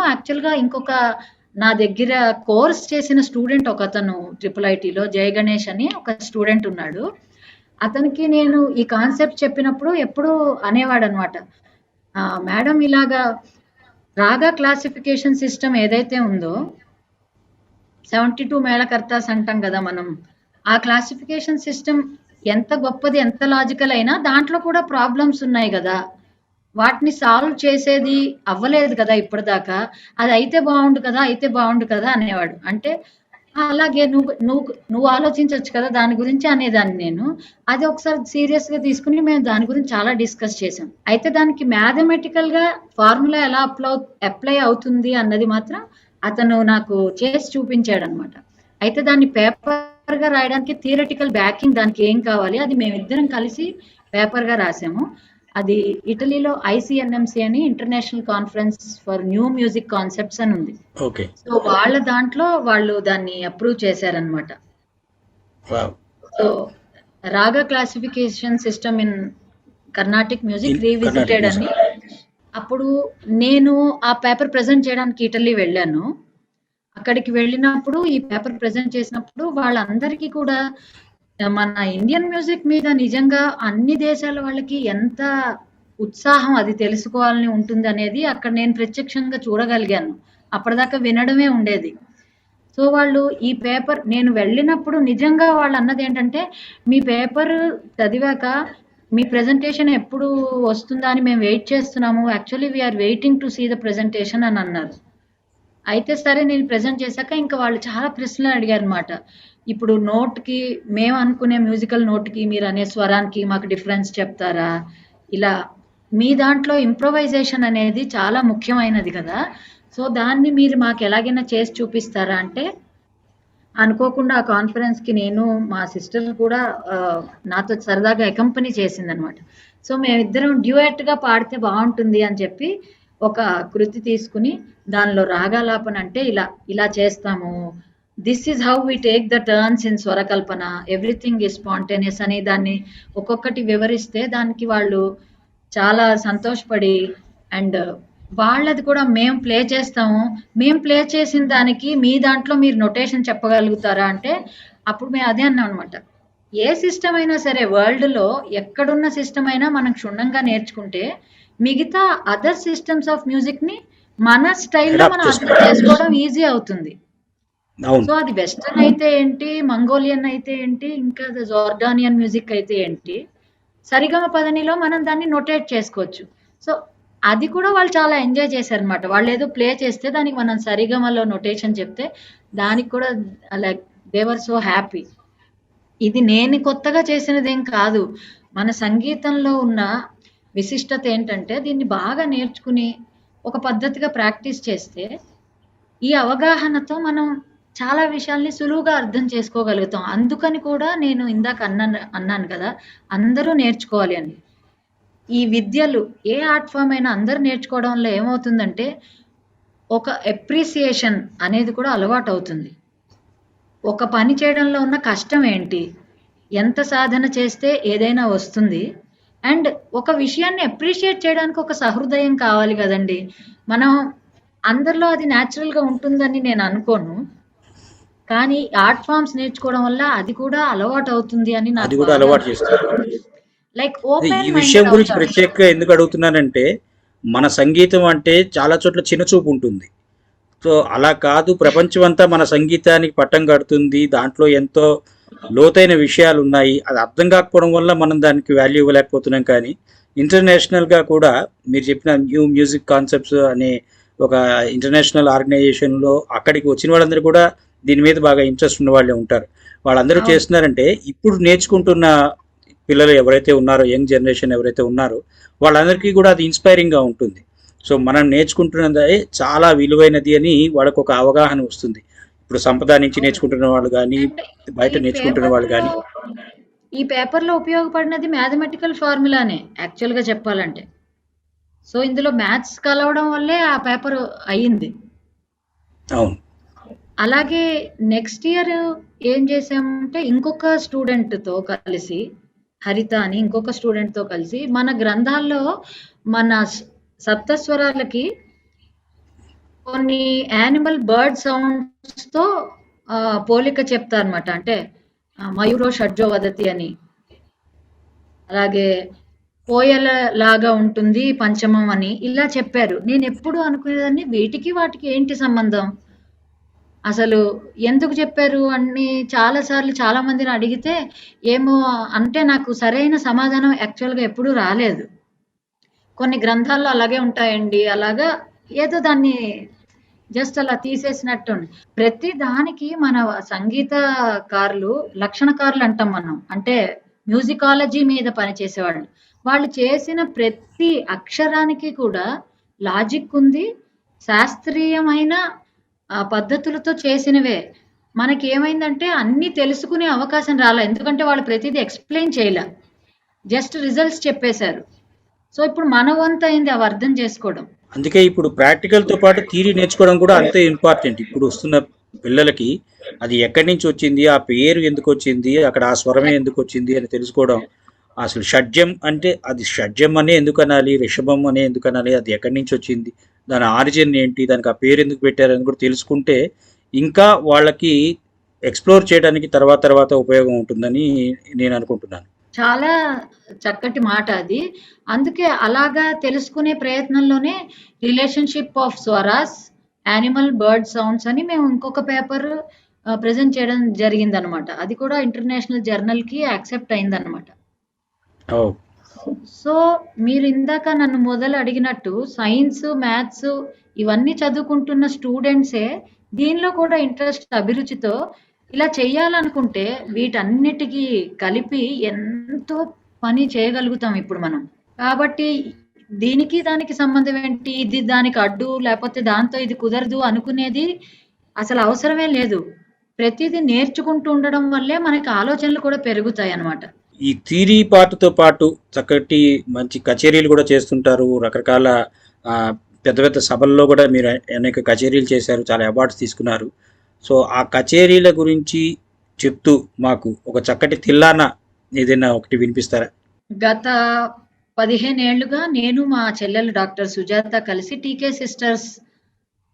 యాక్చువల్గా ఇంకొక నా దగ్గర కోర్స్ చేసిన స్టూడెంట్ ఒక అతను IIITలో జయ గణేష్ అని ఒక స్టూడెంట్ ఉన్నాడు. అతనికి నేను ఈ కాన్సెప్ట్ చెప్పినప్పుడు ఎప్పుడు అనేవాడు అనమాట, మేడం ఇలాగా రాగా క్లాసిఫికేషన్ సిస్టమ్ ఏదైతే ఉందో 72 మేళకర్తాస్ అంటాం కదా మనం, ఆ క్లాసిఫికేషన్ సిస్టమ్ ఎంత గొప్పది, ఎంత లాజికల్ అయినా దాంట్లో కూడా ప్రాబ్లమ్స్ ఉన్నాయి కదా, వాటిని సాల్వ్ చేసేది అవ్వలేదు కదా ఇప్పటిదాకా, అది అయితే బాగుండు కదా అనేవాడు. అంటే అలాగే నువ్వు ఆలోచించవచ్చు కదా దాని గురించి అనేదాన్ని నేను. అది ఒకసారి సీరియస్ గా తీసుకుని మేము దాని గురించి చాలా డిస్కస్ చేసాం. అయితే దానికి మ్యాథమెటికల్ గా ఫార్ములా ఎలా అప్లై అవుతుంది అన్నది మాత్రం అతను నాకు చేసి చూపించాడు అనమాట. అయితే దాన్ని పేపర్ గా రాయడానికి థియరటికల్ బ్యాకింగ్ దానికి ఏం కావాలి అది మేమిద్దరం కలిసి పేపర్ గా రాసాము. అది ఇటలీలో ICNMC అని international conference for new music concepts అని ఉంది. సో వాళ్ళ దాంట్లో వాళ్ళు దాన్ని అప్రూవ్ చేశారనమాట. సో రాగా classification system in Carnatic music revisited అని. అప్పుడు నేను ఆ పేపర్ ప్రజెంట్ చేయడానికి ఇటలీ వెళ్ళాను. అక్కడికి వెళ్ళినప్పుడు ఈ పేపర్ ప్రజెంట్ చేసినప్పుడు వాళ్ళందరికీ కూడా మన ఇండియన్ మ్యూజిక్ మీద నిజంగా అన్ని దేశాల వాళ్ళకి ఎంత ఉత్సాహం అది తెలుసుకోవాలని ఉంటుంది అనేది అక్కడ నేను ప్రత్యక్షంగా చూడగలిగాను. అప్పటిదాకా వినడమే ఉండేది. సో వాళ్ళు ఈ పేపర్ నేను వెళ్ళినప్పుడు నిజంగా వాళ్ళు అన్నది ఏంటంటే, మీ పేపర్ చదివాక మీ ప్రెజెంటేషన్ ఎప్పుడు వస్తుందా అని మేము వెయిట్ చేస్తున్నాము, actually we are waiting to see the presentation అని అన్నారు. అయితే సరే నేను ప్రెజెంట్ చేశాక ఇంకా వాళ్ళు చాలా ప్రశ్నలు అడిగారు అనమాట. ఇప్పుడు నోట్కి మేము అనుకునే మ్యూజికల్ నోట్కి మీరు అనే స్వరానికి మాకు డిఫరెన్స్ చెప్తారా, ఇలా మీ దాంట్లో ఇంప్రొవైజేషన్ అనేది చాలా ముఖ్యమైనది కదా, సో దాన్ని మీరు మాకు ఎలాగైనా చేసి చూపిస్తారా అంటే, అనుకోకుండా ఆ కాన్ఫరెన్స్కి నేను మా సిస్టర్ కూడా నాతో సరదాగా అకంపెనీ చేసింది అనమాట. సో మేమిద్దరం డ్యూయట్గా పాడితే బాగుంటుంది అని చెప్పి ఒక కృతి తీసుకుని దానిలో రాగాలాపన అంటే ఇలా చేస్తాము, this is how we take the turns in స్వరకల్పన, ఎవ్రీథింగ్ ఈజ్ స్పాంటేనియస్ అని దాన్ని ఒక్కొక్కటి వివరిస్తే దానికి వాళ్ళు చాలా సంతోషపడి, అండ్ వాళ్ళది కూడా మేము ప్లే చేస్తాము, మేము ప్లే చేసిన దానికి మీ దాంట్లో మీరు నొటేషన్ చెప్పగలుగుతారా అంటే, అప్పుడు మేము అదే అన్నాం అనమాట, ఏ సిస్టమ్ అయినా సరే వరల్డ్లో ఎక్కడున్న సిస్టమ్ అయినా మనం క్షుణ్ణంగా నేర్చుకుంటే మిగతా అదర్ సిస్టమ్స్ ఆఫ్ మ్యూజిక్ ని మన స్టైల్లో మనం అర్థం చేసుకోవడం ఈజీ అవుతుంది. సో అది వెస్టర్న్ అయితే ఏంటి, మంగోలియన్ అయితే ఏంటి, ఇంకా జోర్డానియన్ మ్యూజిక్ అయితే ఏంటి, సరిగమ పదనిలో మనం దాన్ని నోటేట్ చేసుకోవచ్చు. సో అది కూడా వాళ్ళు చాలా ఎంజాయ్ చేశారు అనమాట. వాళ్ళు ఏదో ప్లే చేస్తే దానికి మనం సరిగమలో నోటేషన్ చెప్తే దానికి కూడా like they were so happy. ఇది నేను కొత్తగా చేసినదేం కాదు. మన సంగీతంలో ఉన్న విశిష్టత ఏంటంటే దీన్ని బాగా నేర్చుకుని ఒక పద్ధతిగా ప్రాక్టీస్ చేస్తే ఈ అవగాహనతో మనం చాలా విషయాల్ని సులువుగా అర్థం చేసుకోగలుగుతాం. అందుకని కూడా నేను ఇందాక అన్నాను కదా, అందరూ నేర్చుకోవాలి అని. ఈ విద్యలు ఏ ఆర్ట్ ఫామ్ అయినా అందరూ నేర్చుకోవడం వల్ల ఏమవుతుందంటే ఒక ఎప్రిసియేషన్ అనేది కూడా అలవాటు అవుతుంది. ఒక పని చేయడంలో ఉన్న కష్టం ఏంటి, ఎంత సాధన చేస్తే ఏదైనా వస్తుంది, అండ్ ఒక విషయాన్ని అప్రిషియేట్ చేయడానికి ఒక సహృదయం కావాలి కదండి. మనం అందరిలో అది న్యాచురల్గా ఉంటుందని నేను అనుకోను, కానీ ఆర్ట్ ఫామ్స్ నేర్చుకోవడం వల్ల అది కూడా అలవాటు అవుతుంది అని నాకు లైక్ ఓపెన్ ఈ విషయం గురించి ప్రత్యేకంగా ఎందుకు అడుగుతున్నానంటే, మన సంగీతం అంటే చాలా చోట్ల చిన్నచూపు ఉంటుంది. సో అలా కాదు, ప్రపంచం అంతా మన సంగీతానికి పట్టం కడుతుంది, దాంట్లో ఎంతో లోతైన విషయాలు ఉన్నాయి. అది అర్థం కాకపోవడం వల్ల మనం దానికి వాల్యూ ఇవ్వలేకపోతున్నాం. కానీ ఇంటర్నేషనల్గా కూడా మీరు చెప్పిన న్యూ మ్యూజిక్ కాన్సెప్ట్స్ అనే ఒక ఇంటర్నేషనల్ ఆర్గనైజేషన్లో అక్కడికి వచ్చిన వాళ్ళందరూ కూడా దీని మీద బాగా ఇంట్రెస్ట్ ఉన్న వాళ్ళే ఉంటారు. వాళ్ళందరూ అవును. చేస్తున్నారంటే ఇప్పుడు నేర్చుకుంటున్న పిల్లలు ఎవరైతే ఉన్నారో, యంగ్ జనరేషన్ ఎవరైతే ఉన్నారో వాళ్ళందరికీ కూడా అది ఇన్స్పైరింగ్గా ఉంటుంది. సో మనం నేర్చుకుంటున్నది చాలా విలువైనది అని వాళ్ళకు ఒక అవగాహన వస్తుంది. ఇప్పుడు సంపద నుంచి అవును. నేర్చుకుంటున్న వాళ్ళు కానీ, అండ్ బయట ఈ నేర్చుకుంటున్న వాళ్ళు పేపర్‌లో కానీ. ఈ పేపర్‌లో ఉపయోగపడినది మ్యాథమెటికల్ ఫార్ములానే యాక్చువల్‌గా చెప్పాలంటే. సో, ఇందులో మ్యాథ్స్ కలవడం వల్లే ఆ పేపరు అయింది. అవును. అలాగే నెక్స్ట్ ఇయర్ ఏం చేసామంటే ఇంకొక స్టూడెంట్‌తో కలిసి, హరిత అని ఇంకొక స్టూడెంట్‌తో కలిసి మన గ్రంథాల్లో మన సప్తస్వరాలకి కొన్ని యానిమల్ బర్డ్ సౌండ్స్‌తో పోలిక చెప్తారన్నమాట. అంటే మయూరో షడ్జో వదతి అని. అలాగే కోయల లాగా ఉంటుంది పంచమం అని ఇలా చెప్పారు. నేనెప్పుడు అనుకునేదాన్ని వీటికి వాటికి ఏంటి సంబంధం? అసలు ఎందుకు చెప్పారు అని చాలా సార్లు చాలా మందిని అడిగితే ఏమో అంటే నాకు సరైన సమాధానం యాక్చువల్‌గా ఎప్పుడూ రాలేదు. కొన్ని గ్రంథాల్లో అలాగే ఉంటాయండి. అలాగా ఏదో దాన్ని జస్ట్ అలా తీసేసినట్టుంది. ప్రతి దానికి మన సంగీతకారులు, లక్షణకారులు అంటాం మనం. అంటే మ్యూజికాలజీ మీద పనిచేసేవాళ్ళు. వాళ్ళు చేసిన ప్రతి అక్షరానికి కూడా లాజిక్ ఉంది. శాస్త్రీయమైన పద్ధతులతో చేసినవే. మనకేమైందంటే అన్నీ తెలుసుకునే అవకాశం రాలా. ఎందుకంటే వాళ్ళు ప్రతీదీ ఎక్స్‌ప్లెయిన్ చేయలా. జస్ట్ రిజల్ట్స్ చెప్పేశారు. సో, ఇప్పుడు మన వంతయింది అవి అర్థం చేసుకోవడం. అందుకే ఇప్పుడు ప్రాక్టికల్తో పాటు థియరీ నేర్చుకోవడం కూడా అంతే ఇంపార్టెంట్. ఇప్పుడు వస్తున్న పిల్లలకి అది ఎక్కడి నుంచి వచ్చింది, ఆ పేరు ఎందుకు వచ్చింది, అక్కడ ఆ స్వరమే ఎందుకు వచ్చింది అని తెలుసుకోవడం. అసలు షడ్జం అంటే అది షడ్జం అనే ఎందుకు అనాలి, రిషభం అనే ఎందుకు అనాలి, అది ఎక్కడి నుంచి వచ్చింది, దాని ఆరిజిన్ ఏంటి, దానికి ఆ పేరు ఎందుకు పెట్టారని కూడా తెలుసుకుంటే ఇంకా వాళ్ళకి ఎక్స్ప్లోర్ చేయడానికి తర్వాత తర్వాత ఉపయోగం ఉంటుందని నేను అనుకుంటున్నాను. చాలా చక్కటి మాట అది. అందుకే అలాగా తెలుసుకునే ప్రయత్నంలోనే relationship of swaras, animal, bird sounds అని మేము ఇంకొక పేపర్ ప్రెజెంట్ చేయడం జరిగిందనమాట. అది కూడా ఇంటర్నేషనల్ జర్నల్‌కి యాక్సెప్ట్ అయిందనమాట. ఓహ్! సో, మీరిందాక నన్ను మొదలు అడిగినట్టు సైన్స్, మ్యాథ్స్ ఇవన్నీ చదువుకుంటున్న స్టూడెంట్సే దీనిలో కూడా ఇంట్రెస్ట్ అభిరుచితో ఇలా చేయాలనుకుంటే వీటన్నిటికి కలిపి ఎంతో పని చేయగలుగుతాం ఇప్పుడు మనం. కాబట్టి దీనికి దానికి సంబంధం ఏంటి? ఇది దానికి అడ్డు లేపోతే దాంతో ఇది కుదరదు అనుకునేది అసలు అవసరమే లేదు. ప్రతీదీ నేర్చుకుంటూ ఉండడం వల్లే మనకి ఆలోచనలు కూడా పెరుగుతాయన్నమాట. ఈ థియరీ పార్ట్‌తో పాటు చక్కటి మంచి కచేరీలు కూడా చేస్తుంటారు. రకరకాల పెద్ద పెద్ద సభల్లో కూడా మీరు అనేక కచేరీలు చేశారు. చాలా అవార్డ్స్ తీసుకున్నారు. సో, ఆ కచేరీల గురించి చెప్తూ మాకు ఒక చక్కటి తిల్లాన ఏదైనా ఒకటి వినిపిస్తారా? గత 15 ఏళ్లుగా నేను మా చెల్లెలు డాక్టర్ సుజాత కలిసి టీకే సిస్టర్స్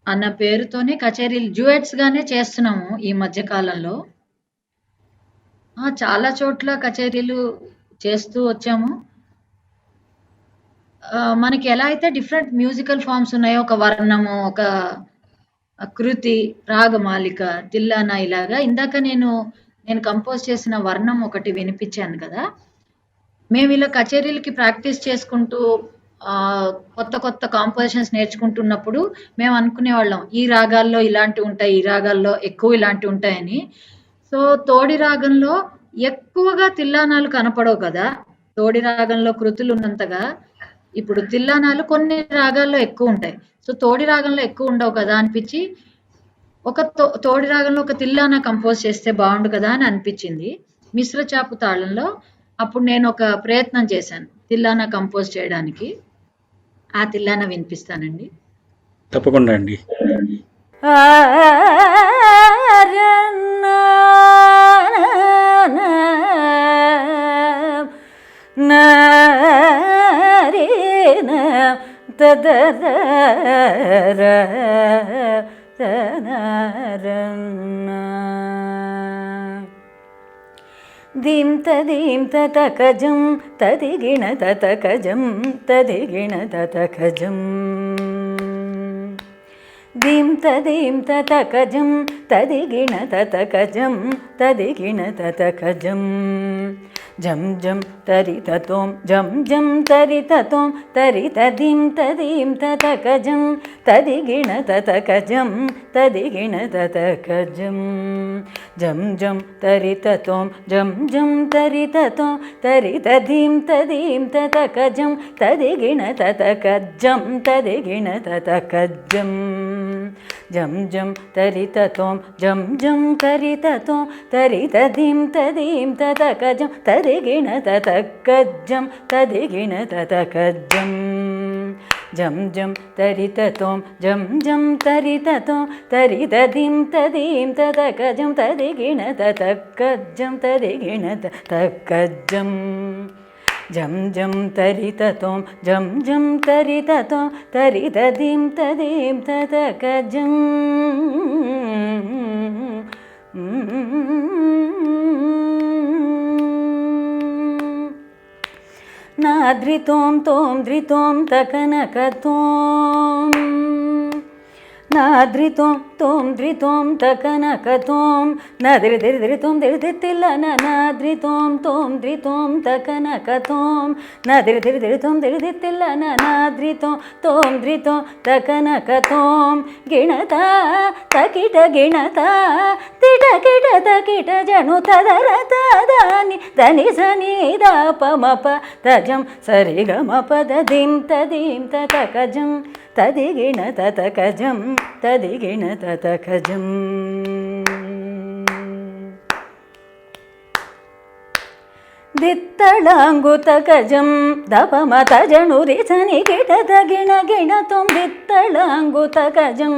అన్న పేరుతోనే కచేరీలు డ్యూయెట్స్‌గానే చేస్తున్నాము ఈ మధ్య కాలంలో. చాలా చోట్ల కచేరీలు చేస్తూ వచ్చాము. మనకి ఎలా అయితే డిఫరెంట్ మ్యూజికల్ ఫార్మ్స్ ఉన్నాయో ఒక వర్ణము, ఒక కృతి, రాగమాలిక, తిల్లాన ఇలాగా ఇందాక నేను కంపోజ్ చేసిన వర్ణం ఒకటి వినిపించాను కదా! మేమిలా కచేరీలకి ప్రాక్టీస్ చేసుకుంటూ కొత్త కొత్త కాంపోజిషన్స్ నేర్చుకుంటున్నప్పుడు మేము అనుకునేవాళ్ళం. ఈ రాగాల్లో ఇలాంటివుంటాయి, ఈ రాగాల్లో ఎక్కువ ఇలాంటివుంటాయని. సో, తోడి రాగంలో ఎక్కువగా తిల్లానాలు కనపడవు కదా! తోడి రాగంలో కృతులున్నంతగా ఇప్పుడు తిల్లానాలు కొన్ని రాగాల్లో ఎక్కువుంటాయి. సో, తోడి రాగంలో ఎక్కువుండవు కదా అనిపిచ్చి, ఒక తోడి రాగంలో ఒక తిల్లానా కంపోజ్ చేస్తే బావుండు కదా అని అనిపిచ్చింది. మిశ్ర చాపు తాళంలో అప్పుడు నేనొక ప్రయత్నం చేశాను. తిల్లానా కంపోజ్ చేయడానికి. ఆ తిల్లానా వినిపిస్తానండి. తప్పకుండా అండి. దిం తదీం తతకజం తదిగిణ తతకజం తదిగిణ తతకజం దీం తదీం తతకజం తదిగిణ తతకజం తదిగిణ తతకజం జం జం తరితతోం జం జం తరితతోం తరితదీం తదీం తతకజం తదిగిణ తతకజం తదిగిణ తతకజం జం జం తరితతోం జం జం తరితతోం తరితదీం తదీం తతకజం తదిగిణ తతకజం తదిగిణ తతకజం జం జం తరితతోం జం జం తరితతోం తరితదీం తదీం తతకజం తదిగిణ తతకజం తదిగిణ తతకజం జం జం తరితతోం జం జం తరితతోం తరితదీం తదీం తతకజం తదిగిణ తతకజం తదిగిణ తతకజం జం జం తరితతోం జం జం తరితతోం తరితదీం తదీం తతకజం నాద్రితోం తోం ధృతోం తకనకతోం నాద్రితోం తోం ధృతోం తకనకతోం నద్రిదిరిదిరితోం దిరిదిత్తిల్ల నాద్రితోం తోం ధృతోం తకనకతోం నద్రిదిరిదిరితోం దిరిదిత్తిల్ల నాద్రితోం తోం ధృతోం తకనకతోం గిణత తకిట గిణత తిటకిట తకిట జను తదరత దాని దని సని దాపమప తజం సరిగమప దదిం తదీం తతకజం తదిగిణ తతకజం తదిగిణ తతకజం ದಿತ್ತಳಾಂಗುತಕಜಂ ದಪಮತ ಜನುರಿ ಸನಿ ಗಿಟದ ಗಿಣ ಗಿಣತೊಂ ದಿತ್ತಳಾಂಗುತಕಜಂ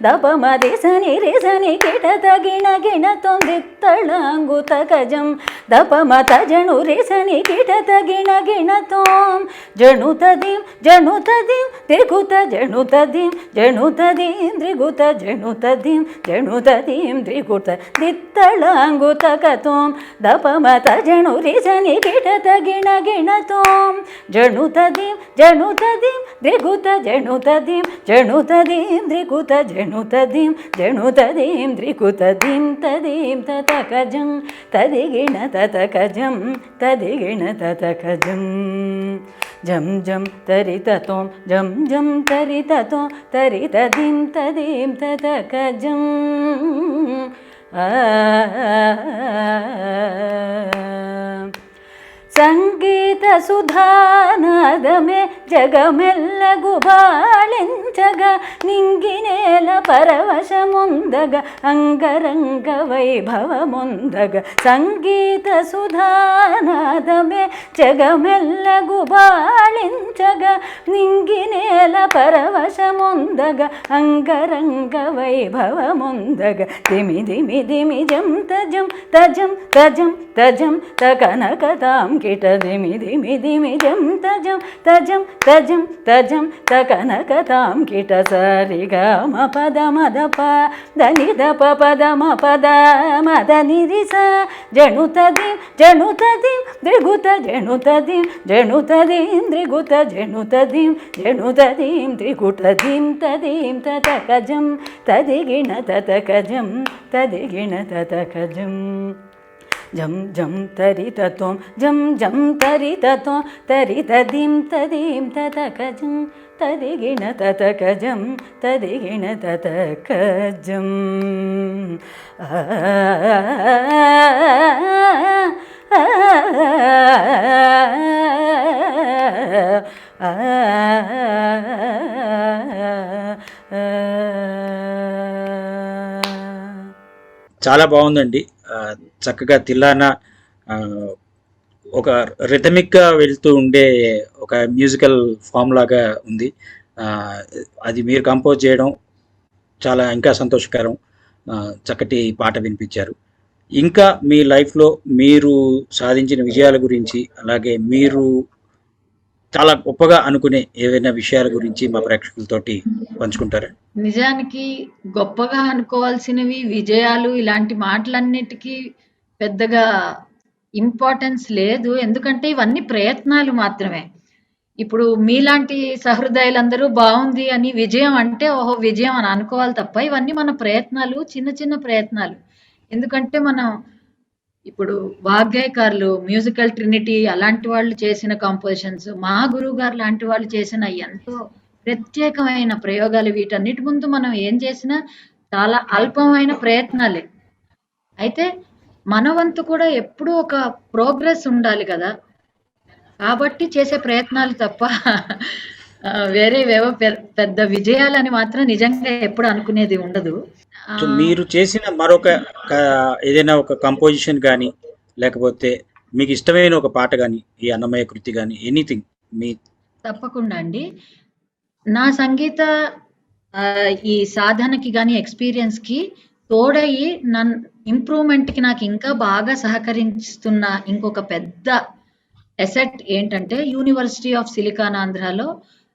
ದಪಮದಿ ಸನಿ ರಿ ಸನಿ ಗಿಟದ ಗಿಣ ಗಿಣತೊಂ ದಿತ್ತಳಾಂಗುತಕಜಂ ದಪಮತ ಜನುರಿ ಸನಿ ಗಿಟದ ಗಿಣ ಗಿಣತೊಂ ಜಣುತದಿಂ ಜಣುತದಿಂ ತ್ರಿಗುತ ಜಣುತದಿಂ ಜಣುತದಿಂ ತ್ರಿಗುತ ಜಣುತದಿಂ ಜಣುತದಿಂ ತ್ರಿಗುತ ದಿತ್ತಳಾಂಗುತಕತೊಂ ದಪಮತ ಜನುರಿ ಸನಿ ಗಿಟದ ಗಿಣ ಗಿಣತೋಂ ಜಣುತದಿಂ ಜಣುತದಿಂ ದ್ರಿಗುತ ಜಣುತದಿಂ ಜಣುತದಿಂ ದ್ರಿಗುತ ಜಣುತದಿಂ ಜಣುತದಿಂ ದ್ರಿಗುತದಿಂ ತದಿಂ ತತಕಜಂ ತದಿಗಿಣ ತತಕಜಂ ತದಿಗಿಣ ತತಕಜಂ ಜಂ ಜಂ ತರಿತತೋಂ ಜಂ ಜಂ ತರಿತತೋಂ ತರಿತದಿಂ ತದಿಂ ತತಕಜಂ సంగీత సుధానాదమే జగమెల్లగు బాళించగ నింగినేల పరవశముందగ అంగరంగ వైభవముందగ సంగీత సుధానాదమే జగమెల్లగు బాళించగ నింగినేల పరవశముందగ అంగరంగ వైభవముందగ దిమి దిమి దిమి జం తజం తజం తజం తజం తకనకతాం కిట దిమి దిమి దిమి జం తజం తజం తజం తజం తకనకతాం కిట సరిగమ పద మద ప దని దప పద మ పద మద నిరిస జణుతదిం జణుతదిం త్రిగుత జణుతదిం జణుతదిం త్రిగుత జణుతదిం జణుతదిం త్రిగుటదిం తదిం తతకజం తదిగిణ తతకజం తదిగిణ తతకజం జం జం తరితతోం జం జం తరితతోం తరితదిం తదిం తతకజం తదిగిణ తతకజం తదిగిణ తతకజం చాలా బాగుందండి. చక్కగా తిల్లానా ఒక రిథమిక్గా వెళ్తూ ఉండే ఒక మ్యూజికల్ ఫామ్ లాగా ఉంది. అది మీరు కంపోజ్ చేయడం చాలా ఇంకా సంతోషకరం. చక్కటి పాట వినిపించారు. ఇంకా మీ లైఫ్లో మీరు సాధించిన విజయాల గురించి, అలాగే మీరు చాలా గొప్పగా అనుకునే ఏవైనా విషయాల గురించి మా ప్రేక్షకులతోటి పంచుకుంటారా? నిజానికి గొప్పగా అనుకోవాల్సినవి విజయాలు ఇలాంటి మాటలన్నిటికీ పెద్దగా ఇంపార్టెన్స్ లేదు. ఎందుకంటే ఇవన్నీ ప్రయత్నాలు మాత్రమే. ఇప్పుడు మీలాంటి సహృదయులందరూ బావుంది అని విజయం అంటే, ఓహో! విజయం అని అనుకోవాలి తప్ప, ఇవన్నీ మన ప్రయత్నాలు, చిన్న చిన్న ప్రయత్నాలు. ఎందుకంటే మనం ఇప్పుడు వాగ్గేయకారులు, మ్యూజికల్ ట్రినిటీ అలాంటి వాళ్ళు చేసిన కంపోజిషన్స్, మా గురువుగారు లాంటి వాళ్ళు చేసిన ఎంతో ప్రత్యేకమైన ప్రయోగాలు, వీటన్నిటి ముందు మనం ఏం చేసినా చాలా అల్పమైన ప్రయత్నాలే. అయితే మన వంతు కూడా ఎప్పుడూ ఒక ప్రోగ్రెస్ ఉండాలి కదా! కాబట్టి చేసే ప్రయత్నాలు తప్ప వేరేవేవో పెద్ద విజయాలని మాత్రం నిజంగా ఎప్పుడు అనుకునేది ఉండదు. సో ఆహ్, మీరు చేసిన మరొక ఏదైనా ఒక కంపోజిషన్ కానీ, లేకపోతే మీకు ఇష్టమైన ఒక పాట కానీ, ఈ అన్నమయ్య కృతి కానీ, ఎనీథింగ్ మీ తప్పకుండా అండి. నా సంగీత ఈ సాధనకి గాని, ఎక్స్‌పీరియన్స్‌కి తోడయ్యి ఇంప్రూవ్‌మెంట్‌కి నాకు ఇంకా బాగా సహకరిస్తున్న ఇంకొక పెద్ద అసెట్ ఏంటంటే, యూనివర్సిటీ ఆఫ్ సిలికాన్ ఆంధ్రాలో